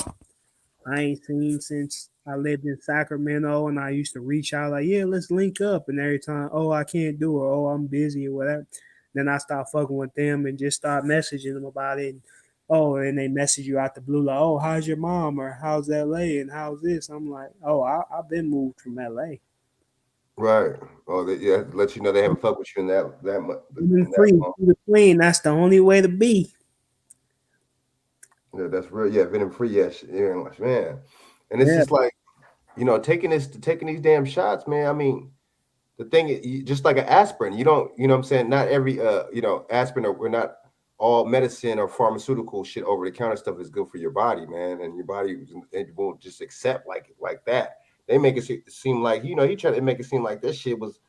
I ain't seen since I lived in Sacramento, and I used to reach out like, yeah, let's link up, and every time, oh, I can't do it, oh, I'm busy or whatever. Then I start fucking with them and just start messaging them about it. And they message you out the blue like, oh, how's your mom, or how's LA, and how's this? I'm like, oh, I've been moved from LA. Right. Oh, let you know they haven't fucked with you in that much. Clean. That's the only way to be. Yeah, that's real. Yeah, venom free. Yes, yeah, man. And it's just like, taking these damn shots, man. I mean, the thing is, just like an aspirin, you know what I'm saying? Not every, aspirin or we're not all medicine or pharmaceutical shit over the counter stuff is good for your body, man. And your body it won't just accept like that. They make it seem like, he tried to make it seem like this shit was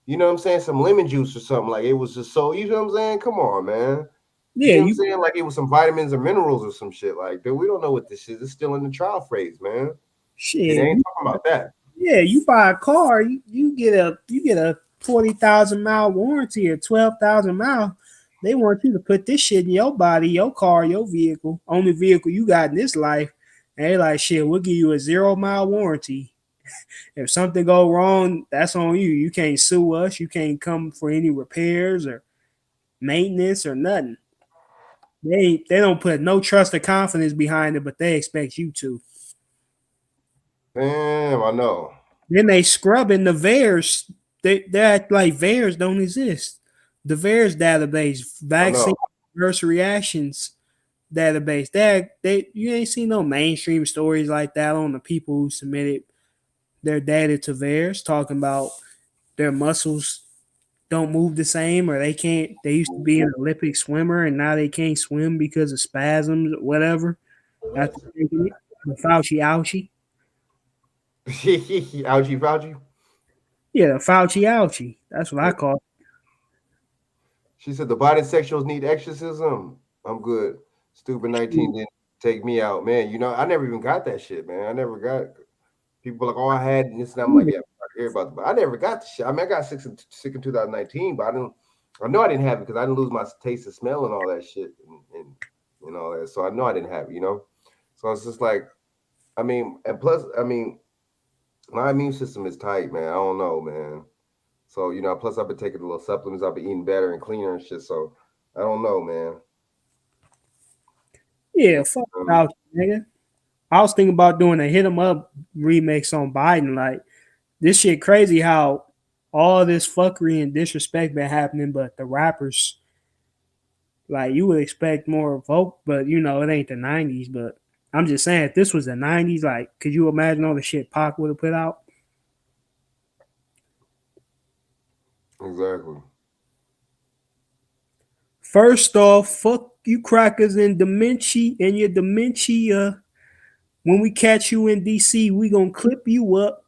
you know what I'm saying, some lemon juice or something. Like it was just so, you know what I'm saying? Come on, man. Yeah, you know what I'm saying? Like it was some vitamins or minerals or some shit. Like, dude, we don't know what this is. It's still in the trial phase, man. shit. It ain't talking about that. Yeah, you buy a car, you get a 40,000 mile warranty or 12,000 mile. They want you to put this shit in your body, your car, your vehicle, only vehicle you got in this life. And they like, shit, we'll give you a 0 mile warranty. If something go wrong, that's on you. You can't sue us. You can't come for any repairs or maintenance or nothing. They don't put no trust or confidence behind it, but they expect you to. Damn, I know. Then they scrubbing the VAERS. They act like VAERS don't exist. The VAERS database, vaccine adverse reactions database. They you ain't seen no mainstream stories like that on the people who submitted their data to VAERS talking about their muscles don't move the same, or they used to be an Olympic swimmer and now they can't swim because of spasms or whatever. After taking it, the ouchie. Ouchie. Yeah, the ouchie. That's what I call it. She said the bisexuals need exorcism. I'm good. Stupid 19 didn't take me out, man. You know, I never even got that shit, man. I never got people like, oh, I had this, and I'm like, yeah, I hear about it, but I never got the shit. I mean, I got sick in 2019, but I know I didn't have it because I didn't lose my taste of smell and all that shit and all that. So I know I didn't have it, you know. So it's just like, I mean, and plus, I mean, my immune system is tight, man. I don't know, man. So, you know, plus I've been taking a little supplements. I've been eating better and cleaner and shit. So I don't know, man. Yeah, fuck out, nigga. I was thinking about doing a hit 'em up remix on Biden. Like, this shit crazy how all this fuckery and disrespect been happening, but the rappers, like, you would expect more vote, but you know, it ain't the 90s. But I'm just saying, if this was the 90s, like, could you imagine all the shit Pac would have put out? Exactly. First off, fuck you crackers in dementia and your dementia. When we catch you in DC, we gonna clip you up.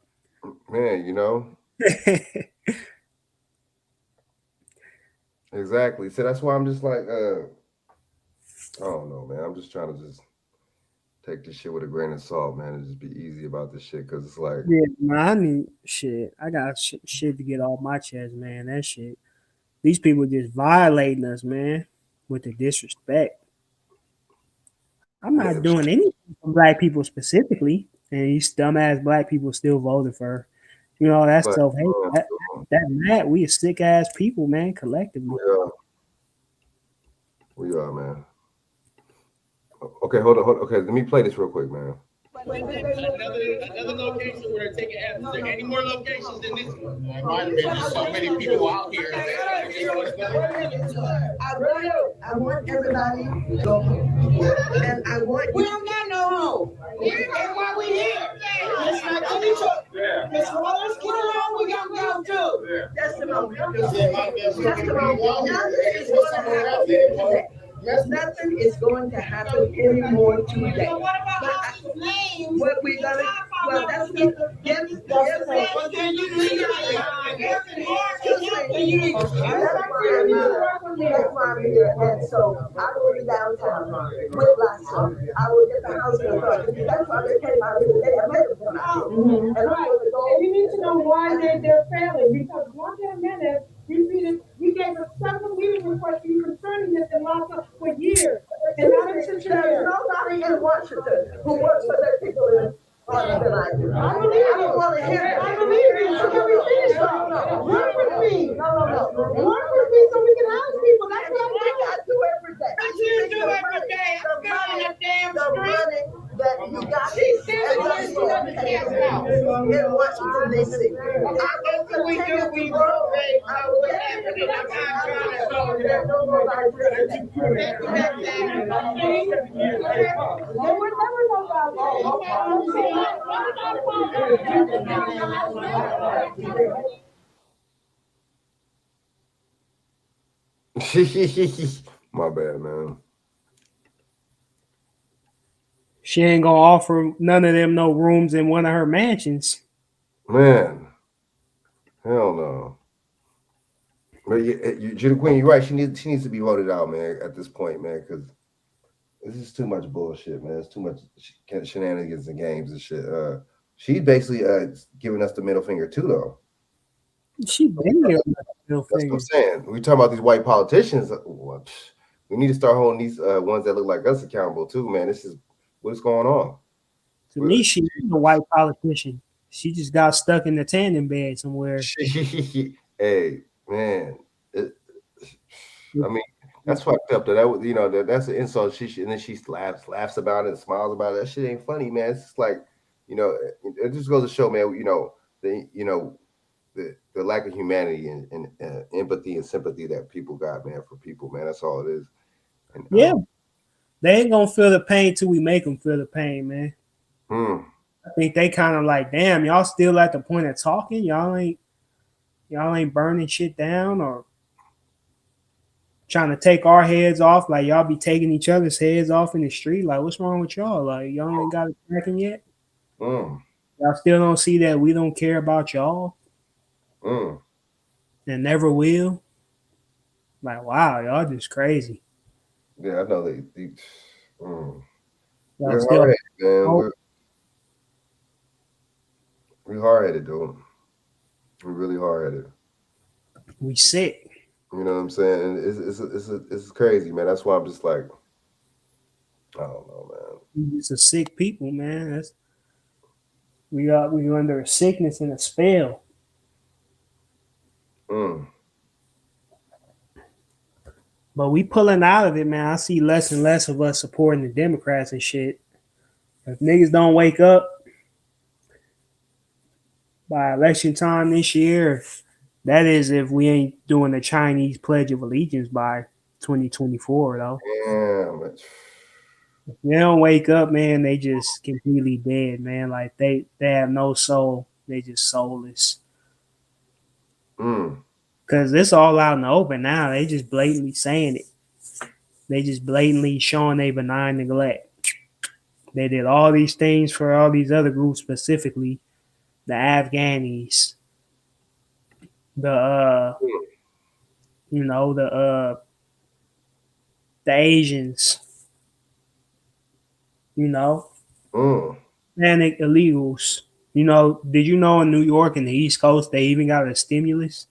Man, you know. Exactly. So that's why I'm just like, I don't know, man. I'm just trying to just take this shit with a grain of salt, man, and just be easy about this shit, because it's like, yeah, man, I need shit. I got shit to get off my chest, man. That shit. These people just violating us, man, with the disrespect. I'm not doing anything for black people specifically, and these dumbass black people still voted for her. You know, that's self-hate. That we a sick ass people, man, collectively. We are, man. Okay, hold on. Okay, let me play this real quick, man. Another location where they're taking ads. Is there any more locations than this one? There's so many people out here. I want everybody to go home. And I want we don't got no home. That's why we here. It's not any choice. Miss Wallace, get along, we gonna go too. Just a moment. Just a moment. Nothing is going to happen today. Nothing is going to happen anymore today. So what about names? What we gonna? Well, that's what. Yes. Well, then you need to. That's why I'm here. And so I will be downtown with Lasso. I will get the housing authority. That's why they came out here today. I met them out here. And I'm going to go. And you need to know why they're failing, because one minute. You gave us several meeting requests concerning this and lost us for years. And now there's nobody in Washington who works for their people in than I do. I believe you. I don't want to hear that. I believe you. So can we finish that? Work with me. No. Work with me so we can house people. That's what I do every day. What you do every day? I'm going a damn street. That you got in Washington, D.C. We grow. I will everything. I'm trying to go there. Don't go like this. They would never know about My bad, man. She ain't gonna offer none of them no rooms in one of her mansions. Man, hell no. But Judah Queen, you're right. She needs to be voted out, man. At this point, man, because this is too much bullshit, man. It's too much shenanigans and games and shit. She's basically giving us the middle finger too, though. She been there. That's what I'm saying. We talking about these white politicians. We need to start holding these ones that look like us accountable too, man. This is what's going on. To me, she's a white politician. She just got stuck in the tandem bed somewhere. Hey, man. I mean, that's fucked up. That's an insult. And then she laughs about it, and smiles about it. That shit ain't funny, man. It's just like, it just goes to show, man. The lack of humanity and empathy and sympathy that people got, man, for people, man. That's all it is. And, yeah, they ain't gonna feel the pain till we make them feel the pain, man. I think they kind of like, damn, y'all still at the point of talking. Y'all ain't burning shit down or trying to take our heads off. Like y'all be taking each other's heads off in the street. Like, what's wrong with y'all? Like, y'all ain't got it cracking yet. Y'all still don't see that we don't care about y'all. And never will. Like, wow, y'all just crazy. Yeah, I know they Y'all still, man. We're hard-headed, dude. We're really hard-headed. We sick. You know what I'm saying? It's crazy, man. That's why I'm just like, I don't know, man. It's a sick people, man. We under a sickness and a spell. But we pulling out of it, man. I see less and less of us supporting the Democrats and shit. If niggas don't wake up by election time this year, that is if we ain't doing the Chinese Pledge of Allegiance by 2024, though. Yeah, if they don't wake up, man, they just completely dead, man. Like they have no soul. They just soulless. Because it's all out in the open now. They just blatantly saying it. They just blatantly showing they benign neglect. They did all these things for all these other groups, specifically the Afghanis, the Asians, Hispanic illegals. Did you know in New York and the East Coast they even got a stimulus?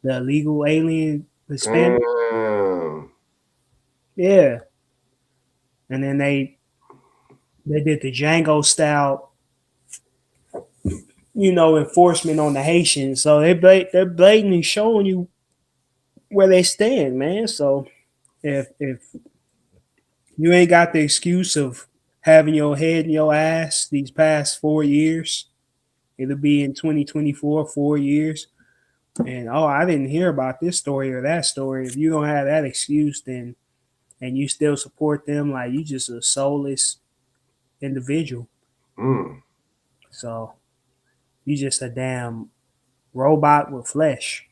The illegal alien Hispanic. Yeah. And then they did the Django style, enforcement on the Haitians. So they're blatantly showing you where they stand, man. So if you ain't got the excuse of having your head in your ass these past 4 years, it'll be in 2024, 4 years. And I didn't hear about this story or that story. If you don't have that excuse, then and you still support them, like you just a soulless individual. So you just a damn robot with flesh.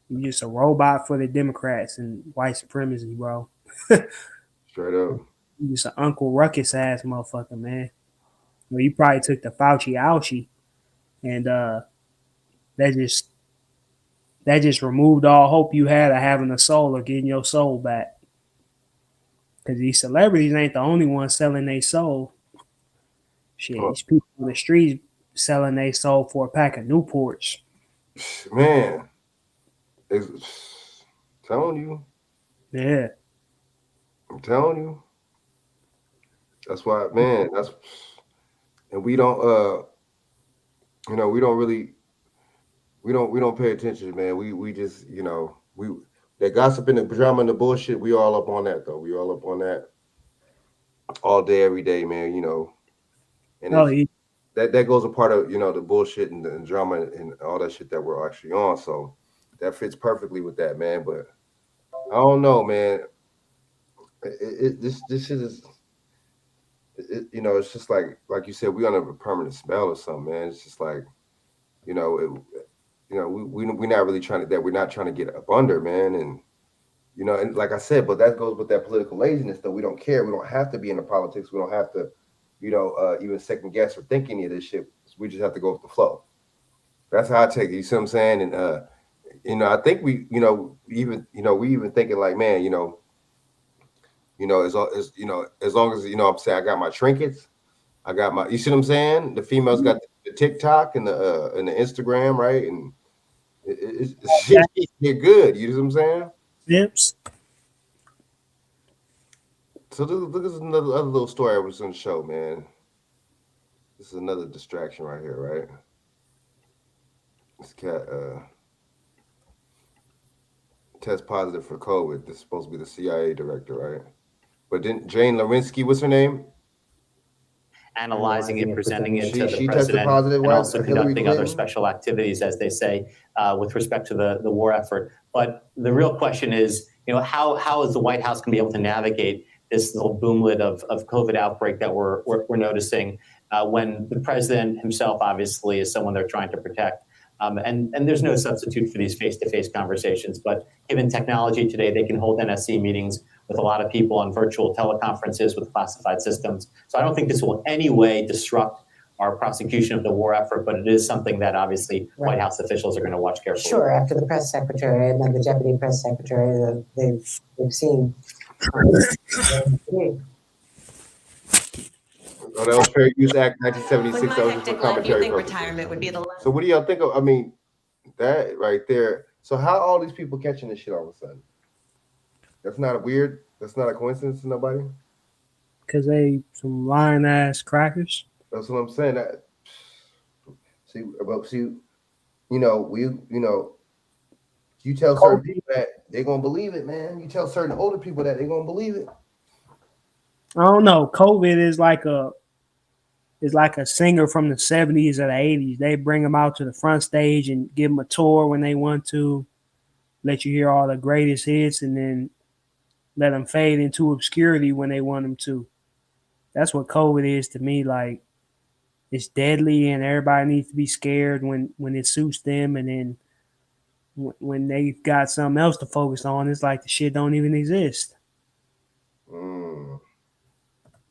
You just a robot for the Democrats and white supremacy, bro. Straight up. You just an Uncle Ruckus ass motherfucker, man. Well, you probably took the Fauci ouchie, and that just removed all hope you had of having a soul or getting your soul back. Because these celebrities ain't the only ones selling their soul. Shit, these people in the streets selling their soul for a pack of Newports. Man, telling you. Yeah. I'm telling you. That's why, man, and we don't, we don't pay attention, man. We just, that gossip and the drama and the bullshit, we all up on that, though. We all up on that all day, every day, man, And that goes a part of, the bullshit and the drama and all that shit that we're actually on. So that fits perfectly with that, man. But I don't know, man. This shit is, it's just like you said, we on a permanent spell or something, man. It's just like, we're not really trying to, we're not trying to get up under, man. And, and like I said, but that goes with that political laziness, though. We don't care. We don't have to be in the politics. We don't have to, even second guess or think any of this shit. We just have to go with the flow. That's how I take it. You see what I'm saying? I think we even thinking like, man, as long as I'm saying I got my trinkets, I got my, you see what I'm saying? The females got the TikTok and the Instagram, right? And they're good. You know what I'm saying? Yips. So look at another other little story I was going to show, man. This is another distraction right here, right? This cat test positive for COVID. This is supposed to be the CIA director, right? But didn't Jane Lewinsky, what's her name? Analyzing it, presenting it to the tested president, positive, and right? also Hillary conducting other Clinton? special activities, as they say, with respect to the war effort. But the real question is, how is the White House going to be able to navigate this little boomlet of COVID outbreak that we're noticing when the president himself obviously is someone they're trying to protect. And there's no substitute for these face-to-face conversations, but given technology today, they can hold NSC meetings with a lot of people on virtual teleconferences with classified systems. So I don't think this will in any way disrupt our prosecution of the war effort, but it is something that obviously White House officials are going to watch carefully. Sure, after the press secretary and then the deputy press secretary, they've seen. Oh, that was Fair Use Act 1976. That was just for You commentary think purposes. retirement would be the So what do y'all think of? I mean, that right there. So how all these people catching this shit all of a sudden? That's not a weird. That's not a coincidence to nobody. Because they some lying ass crackers. That's what I'm saying. You tell certain people that they're gonna believe it, man. You tell certain older people that they're gonna believe it. I don't know. COVID is like a singer from the 70s or the 80s. They bring them out to the front stage and give them a tour when they want to, let you hear all the greatest hits, and then let them fade into obscurity when they want them to. That's what COVID is to me. Like, it's deadly and everybody needs to be scared when it suits them. And then when they got something else to focus on, it's like the shit don't even exist.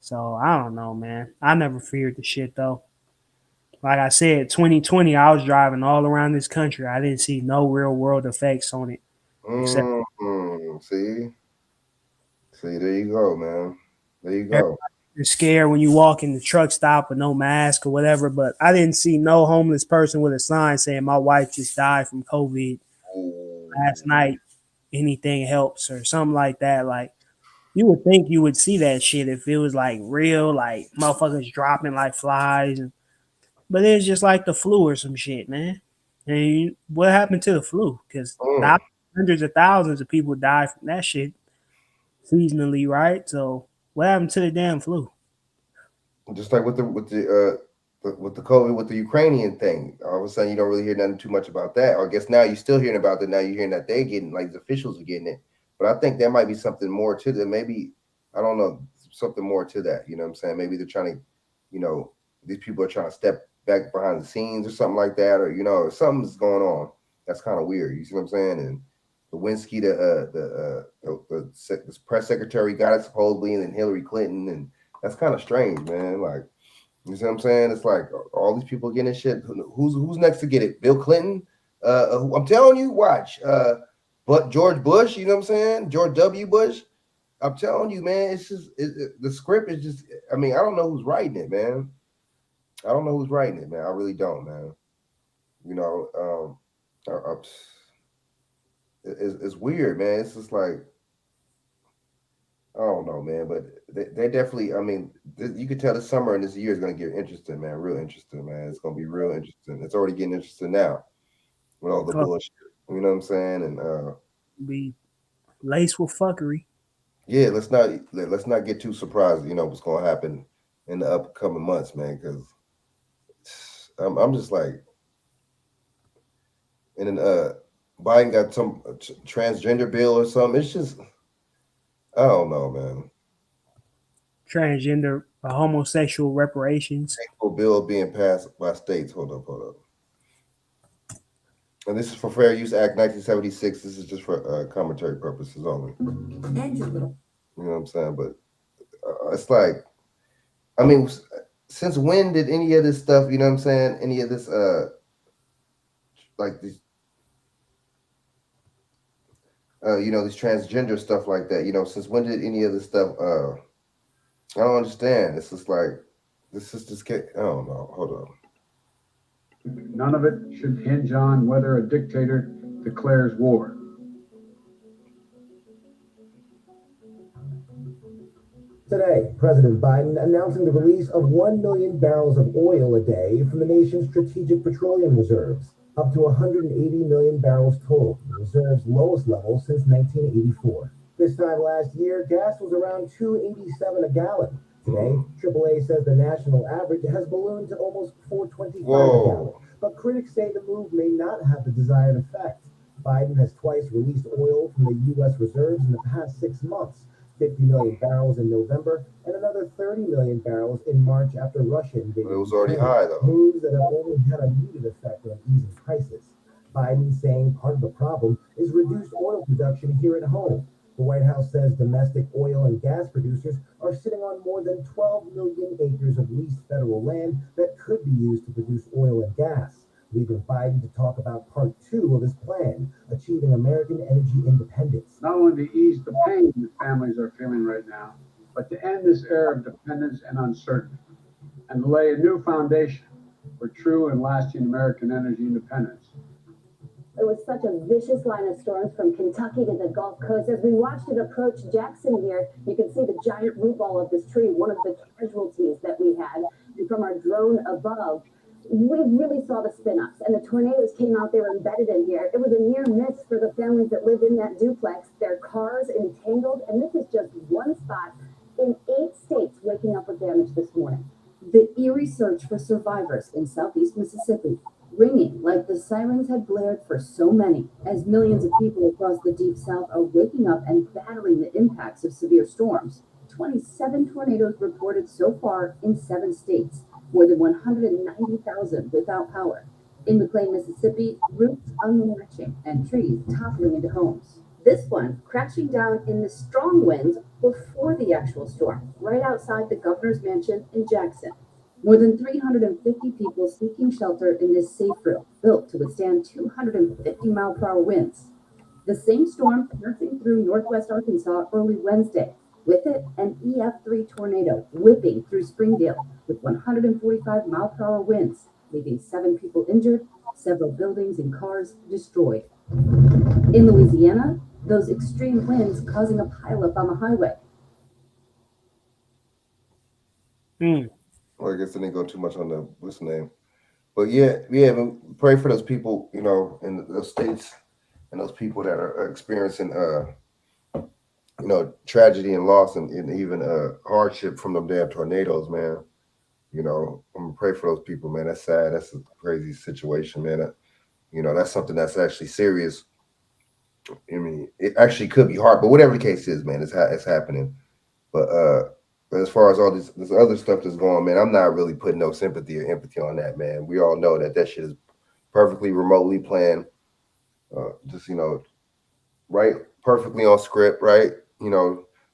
So I don't know, man. I never feared the shit though. Like I said, 2020, I was driving all around this country. I didn't see no real world effects on it. Except See, there you go, man. There you go. you're scared when you walk in the truck stop with no mask or whatever. But I didn't see no homeless person with a sign saying my wife just died from COVID last night. Anything helps or something like that. Like, you would think you would see that shit if it was like real, like motherfuckers dropping like flies. But it's just like the flu or some shit, man. And what happened to the flu? Because hundreds of thousands of people died from that shit seasonally, right? So what happened to the damn flu? Just like with the COVID, with the Ukrainian thing, all of a sudden you don't really hear nothing too much about that. Or I guess now you're still hearing about it. Now you're hearing that they're getting, like, the officials are getting it. But I think there might be something more to that. Maybe, I don't know, something more to that. You know what I'm saying? Maybe they're trying to, these people are trying to step back behind the scenes or something like that, or something's going on. That's kind of weird. You see what I'm saying? And Lewinsky, the press secretary, got it supposedly, and then Hillary Clinton, and that's kind of strange, man. Like, you see what I'm saying? It's like all these people getting shit. Who's next to get it? Bill Clinton? I'm telling you, watch. But George Bush, you know what I'm saying? George W. Bush. I'm telling you, man. It's just the script is just. I mean, I don't know who's writing it, man. I don't know who's writing it, man. I really don't, man. It's weird, man. It's just like, I don't know, man. But they definitely. I mean, you could tell this summer and this year is going to get interesting, man. Real interesting, man. It's going to be real interesting. It's already getting interesting now with all the bullshit. You know what I'm saying? And be laced with fuckery. Yeah, let's not get too surprised. What's going to happen in the upcoming months, man. Because I'm just like, and then Biden got some transgender bill or something. It's just, I don't know, man. Transgender, homosexual reparations. Bill being passed by states. Hold up. And this is for Fair Use Act 1976. This is just for commentary purposes only. You know what I'm saying? But it's like, I mean, since when did any of this stuff, you know what I'm saying? Any of this, like this, This transgender stuff like that. Since when did any of this stuff? I don't understand. It's just like this is just. I don't know. Hold on. None of it should hinge on whether a dictator declares war. Today, President Biden announcing the release of 1 million barrels of oil a day from the nation's strategic petroleum reserves, up to 180 million barrels total, the reserve's lowest level since 1984. This time last year, gas was around $2.87 a gallon. Today, AAA says the national average has ballooned to almost $4.25 a gallon. But critics say the move may not have the desired effect. Biden has twice released oil from the U.S. reserves in the past 6 months. 50 million barrels in November and another 30 million barrels in March after Russia invaded. It was already high though. Moves that have only had a muted effect on easing prices. Biden saying part of the problem is reduced oil production here at home. The White House says domestic oil and gas producers are sitting on more than 12 million acres of leased federal land that could be used to produce oil and gas, leaving Biden to talk about part 2 of his plan, achieving American energy independence. Not only to ease the pain that families are feeling right now, but to end this era of dependence and uncertainty, and lay a new foundation for true and lasting American energy independence. It was such a vicious line of storms from Kentucky to the Gulf Coast. As we watched it approach Jackson here, you can see the giant root ball of this tree, one of the casualties that we had. And from our drone above, we really saw the spin-ups, and the tornadoes came out. They were embedded in here. It was a near miss for the families that live in that duplex. Their cars entangled, and this is just one spot in 8 states waking up with damage this morning. The eerie search for survivors in southeast Mississippi, ringing like the sirens had blared for so many, as millions of people across the Deep South are waking up and battling the impacts of severe storms. 27 tornadoes reported so far in 7 states, more than 190,000 without power. In McLean, Mississippi, roots unlatching and trees toppling into homes. This one crashing down in the strong winds before the actual storm, right outside the governor's mansion in Jackson. More than 350 people seeking shelter in this safe room, built to withstand 250-mile-per-hour winds. The same storm passing through northwest Arkansas early Wednesday. With it, an EF3 tornado whipping through Springdale with 145-mile-per-hour winds, leaving 7 people injured, several buildings and cars destroyed. In Louisiana, those extreme winds causing a pileup on the highway. Well, I guess I didn't go too much on the what's the name, but yeah, but pray for those people, in those states and those people that are experiencing, tragedy and loss and even hardship from them damn tornadoes, man. I'm gonna pray for those people, man. That's sad. That's a crazy situation, man. That's something that's actually serious. I mean, it actually could be hard, but whatever the case is, man, it's happening. But as far as all this other stuff that's going on, man, I'm not really putting no sympathy or empathy on that, man. We all know that shit is perfectly remotely planned, right, perfectly on script, right?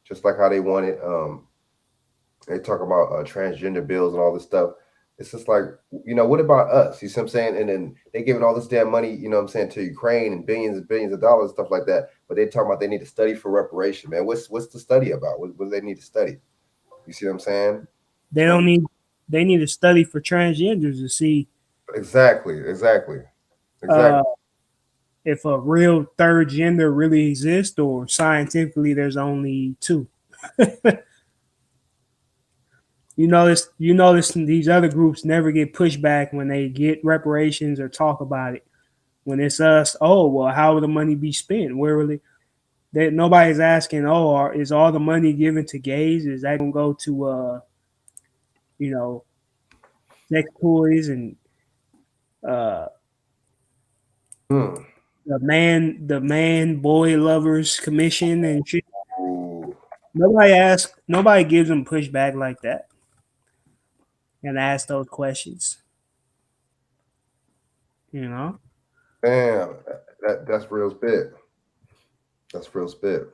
Just like how they want it. They talk about transgender bills and all this stuff. It's just like, what about us? You see what I'm saying? And then they giving all this damn money, to Ukraine and billions of dollars, stuff like that. But they talking about they need to study for reparation, man. What's the study about? What do they need to study? You see what I'm saying? They need to study for transgenders to see exactly if a real third gender really exists, or scientifically there's only 2. You notice these other groups never get pushback when they get reparations or talk about it. When it's us, oh well, how will the money be spent? Where will it? Nobody's asking, is all the money given to gays? Is that gonna go to sex toys and the man boy lovers commission and shit? Nobody gives them pushback like that and ask those questions. Damn, that's real spit. That's real spit.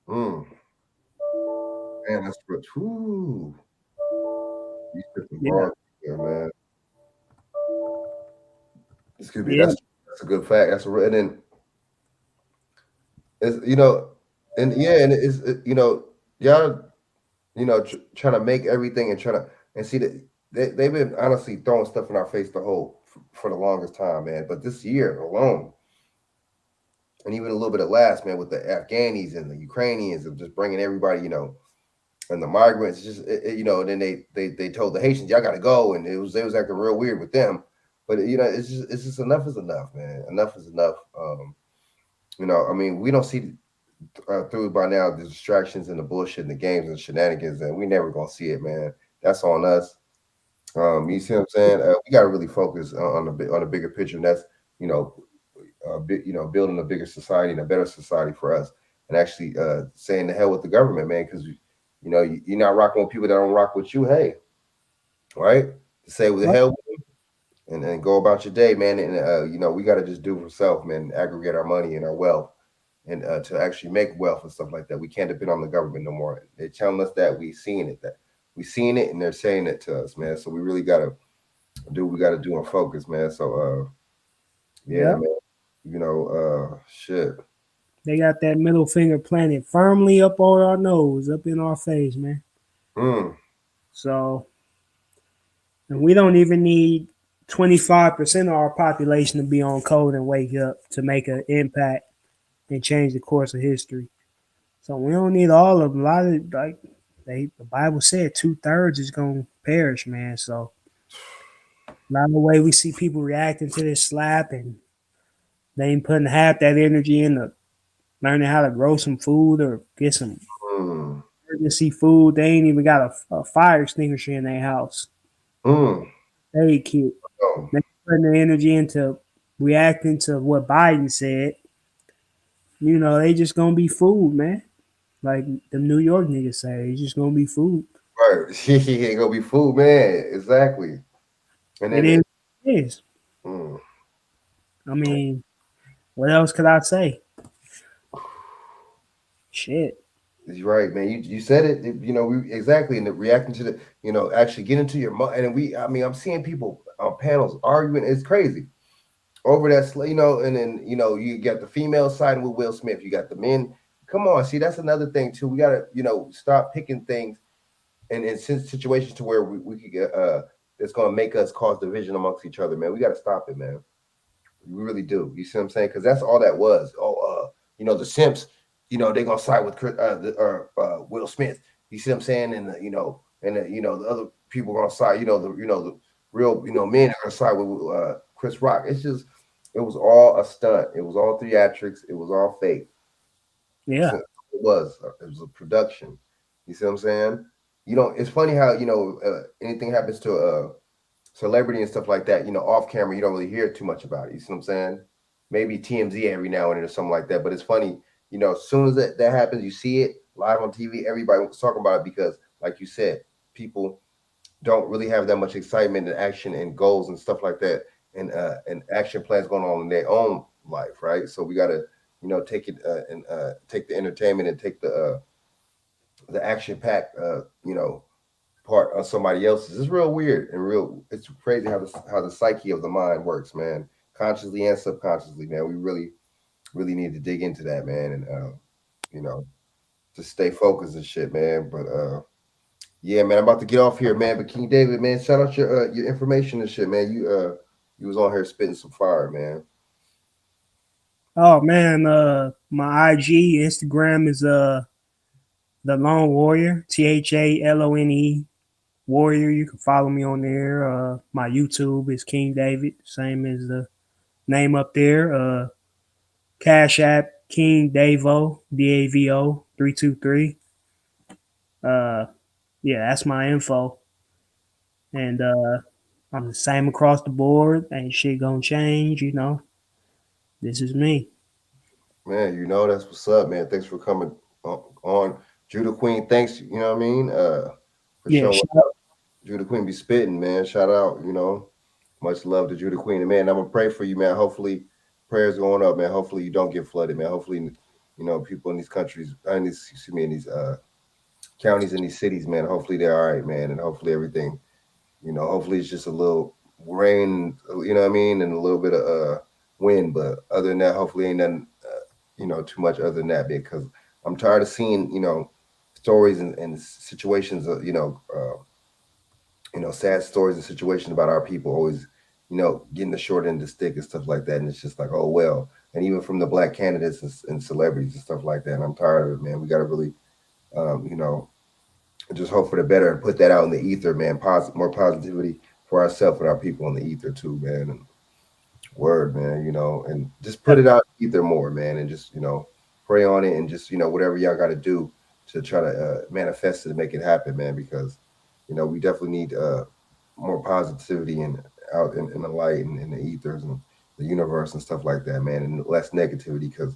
Man, that's real. Ooh. You spit the bar there, man. Excuse me. Yeah. That's a good fact. That's a real. And then It's, you know, and yeah, and it's you know, y'all, you know, trying to make everything and trying to and see that they've been honestly throwing stuff in our face for the longest time, man. But this year alone, and even a little bit of last, man, with the Afghanis and the Ukrainians of just bringing everybody, you know, and the migrants, just you know, and then they told the Haitians, y'all got to go, and it was acting real weird with them. But you know, it's just enough is enough, man. Enough is enough. You know, I mean, we don't see through by now the distractions and the bullshit and the games and the shenanigans, and we never gonna see it, man. That's on us. You see what I'm saying? We got to really focus on the bigger picture, and that's you know, building a bigger society and a better society for us, and actually saying the hell with the government, man, because you know you're not rocking with people that don't rock with you. Hey, right? To say with the hell with them and go about your day, man. And you know we got to just do it for self, man. Aggregate our money and our wealth, and to actually make wealth and stuff like that. We can't depend on the government no more. They're telling us that we seeing it, and they're saying it to us, man. So we really got to do what we got to do and focus, man. So yeah, man. You know, shit. They got that middle finger planted firmly up on our nose, up in our face, man. So, and we don't even need 25% of our population to be on code and wake up to make an impact and change the course of history. So we don't need all of them. A lot of the Bible said 2/3 is gonna perish, man. So a lot of the way we see people reacting to this slap, and they ain't putting half that energy into learning how to grow some food or get some emergency food. They ain't even got a fire extinguisher in their house. They cute. They putting the energy into reacting to what Biden said. You know, they just gonna be food, man. Like the New York niggas say, it's just gonna be food. Right. He ain't gonna be food, man. Exactly. And then It is. I mean, what else could I say? Shit. You're right, man. You said it. You know, we exactly, and the reacting to the, you know, actually get into your mind. And I mean, I'm seeing people on panels arguing. It's crazy over that, you know. And then you know, you got the female siding with Will Smith. You got the men. Come on, see, that's another thing too. We gotta, you know, stop picking things and in situations to where we could get it's gonna make us cause division amongst each other, man. We gotta stop it, man. We really do. You see what I'm saying? Because that's all that was. You know, the simps, you know, they're gonna side with Will Smith. You see what I'm saying? And you know, the other people are gonna side. The real, you know, men are gonna side with Chris Rock. It was all a stunt. It was all theatrics. It was all fake. Yeah, it was a production. You see what I'm saying? You know, it's funny how you know anything happens to a celebrity and stuff like that. You know, off camera, you don't really hear too much about it. You see what I'm saying? Maybe TMZ every now and then or something like that. But it's funny, you know, as soon as that happens, you see it live on TV. Everybody was talking about it because, like you said, people don't really have that much excitement and action and goals and stuff like that, and action plans going on in their own life, right? So we gotta, you know, take it and take the entertainment and take the action pack, you know, part on somebody else's. It's real weird and it's crazy how the psyche of the mind works, man, consciously and subconsciously, man. We really need to dig into that, man, and you know, just stay focused and shit, man. But yeah, man, I'm about to get off here, man. But King David, man, shout out your information and shit, man. You was on here spitting some fire, man. Oh man, my IG, Instagram is The Lone Warrior, THALONE Warrior. You can follow me on there. My YouTube is King David, same as the name up there. Cash App King Davo, DAVO 323. Yeah, that's my info. And I'm the same across the board. Ain't shit gonna change, you know. This is me. Man, you know that's what's up, man. Thanks for coming on. Judah Queen, thanks, you know what I mean? For showing up. Judah Queen be spitting, man. Shout out, you know. Much love to Judah Queen. And man, I'm gonna pray for you, man. Hopefully, prayers going up, man. Hopefully you don't get flooded, man. Hopefully, you know, people in these countries, in these counties and these cities, man. Hopefully they're all right, man. And hopefully everything, you know, hopefully it's just a little rain, you know what I mean, and a little bit of wind. But other than that, hopefully ain't nothing too much other than that, because I'm tired of seeing, stories and situations of, sad stories and situations about our people always, getting the short end of the stick and stuff like that. And it's just like, oh, well, and even from the black candidates and celebrities and stuff like that. And I'm tired of it, man. We got to really, just hope for the better and put that out in the ether, man. More positivity for ourselves and our people in the ether too, man. And word, man, and just put it out ether more, man. And just, pray on it and just, whatever y'all got to do to try to manifest it and make it happen, man. Because, we definitely need more positivity and out in the light and in the ethers and the universe and stuff like that, man. And less negativity, because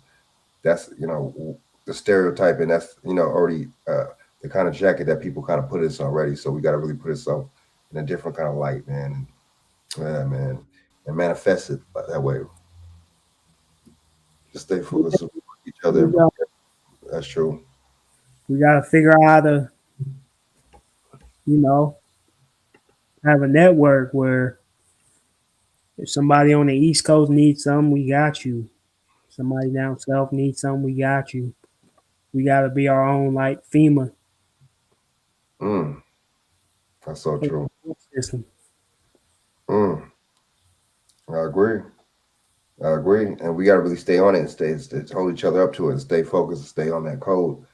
that's, the stereotype, and that's, already the kind of jacket that people kind of put us already. So we got to really put ourselves in a different kind of light, man. And, man, and manifest it that way. Just stay focused on each other. That's true. We got to figure out how to, have a network where if somebody on the East Coast needs something, we got you. Somebody down south needs something, we got you. We got to be our own, like FEMA. That's so true. System. I agree. And we got to really stay on it and stay hold each other up to it and stay focused and stay on that code.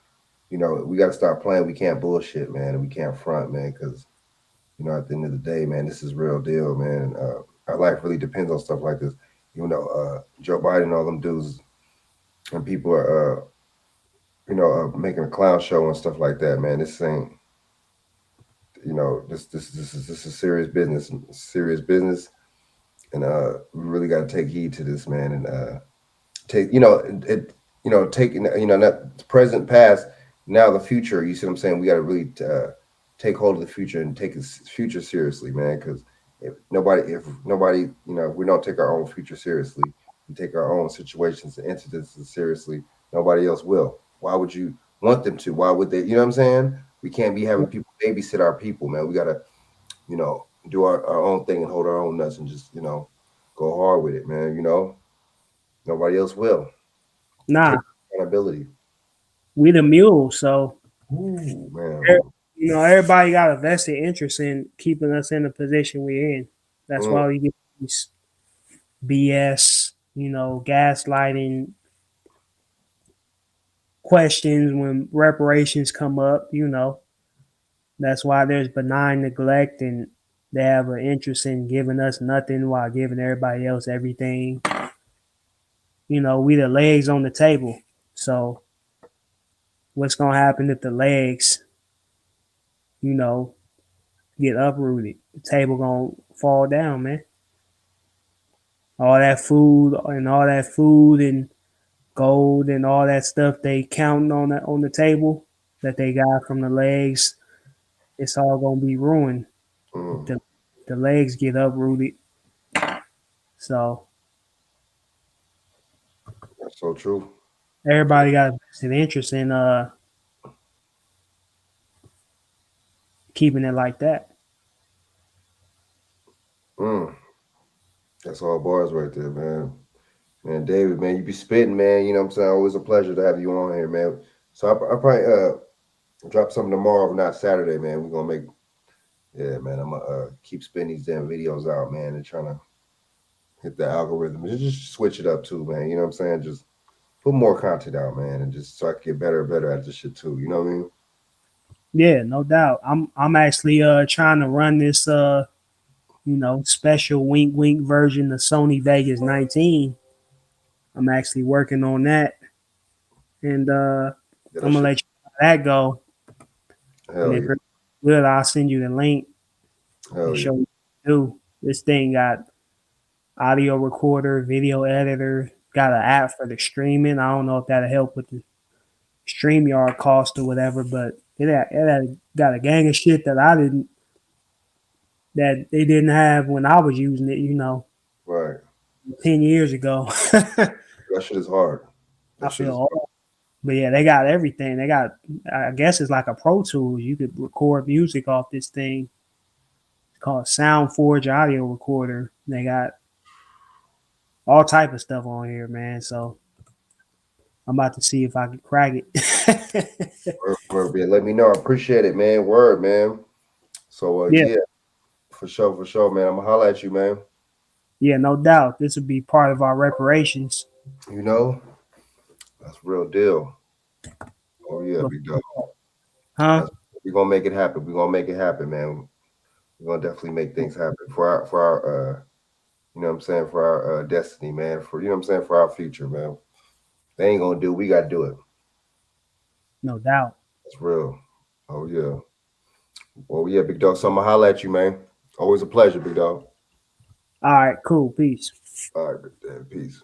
We got to start playing. We can't bullshit, man, and we can't front, man, because, at the end of the day, man, this is real deal, man. Our life really depends on stuff like this. Joe Biden and all them dudes and people are, making a clown show and stuff like that, man. This ain't, this is serious business, and we really got to take heed to this, man, and take, taking, not present, past, now the future. You see what I'm saying? We got to really take hold of the future and take the future seriously, man, because if nobody, if we don't take our own future seriously and take our own situations and incidents seriously, nobody else will. Why would you want them to? Why would they? You know what I'm saying? We can't be having people babysit our people, man. We got to, do our own thing and hold our own nuts and just, go hard with it, man. Nobody else will. Nah. Take accountability. We the mule, so man. Everybody got a vested interest in keeping us in the position we're in. That's why we get these BS, gaslighting questions when reparations come up. That's why there's benign neglect, and they have an interest in giving us nothing while giving everybody else everything. We the legs on the table. So what's going to happen if the legs, get uprooted? The table going to fall down, man. All that food and gold and all that stuff they counting on the table that they got from the legs, it's all going to be ruined. The legs get uprooted. So that's so true. Everybody got an interest in keeping it like that. That's all bars right there, man. Man, David, man, you be spitting, man. You know what I'm saying? Always a pleasure to have you on here, man. So I'll probably drop something tomorrow, if not Saturday, man. We're gonna I'm gonna keep spitting these damn videos out, man, and trying to hit the algorithm. Just switch it up too, man. You know what I'm saying? Just put more content out, man, and just so I can get better and better at this shit too. You know what I mean? Yeah, no doubt. I'm actually trying to run this special wink wink version of Sony Vegas 19. I'm actually working on that. And I'm gonna let you know how that go. Hell and yeah. Good, I'll send you the link Hell and show you what to do. This thing got audio recorder, video editor, got an app for the streaming. I don't know if that'll help with the StreamYard cost or whatever, but it got a gang of shit that they didn't have when I was using it, Right. 10 years ago. That shit is hard. I feel old. But yeah, they got everything. They got, I guess it's like a Pro Tools. You could record music off this thing. It's called SoundForge audio recorder. They got all type of stuff on here, man. So I'm about to see if I can crack it. Word, man. Let me know. I appreciate it, man. Word, man. So yeah, for sure, man. I'm gonna holler at you, man. Yeah, no doubt. This would be part of our reparations. You know, that's real deal. Oh yeah, big dog. Huh? We're gonna make it happen. We're gonna make it happen, man. We're gonna definitely make things happen for our you know what I'm saying, for our destiny, man. For you know what I'm saying, for our future, man. They ain't gonna do, we gotta do it. No doubt. That's real. Oh yeah. Well, yeah, big dog. So I'm gonna holler at you, man. Always a pleasure, big dog. All right, cool. Peace. All right, peace.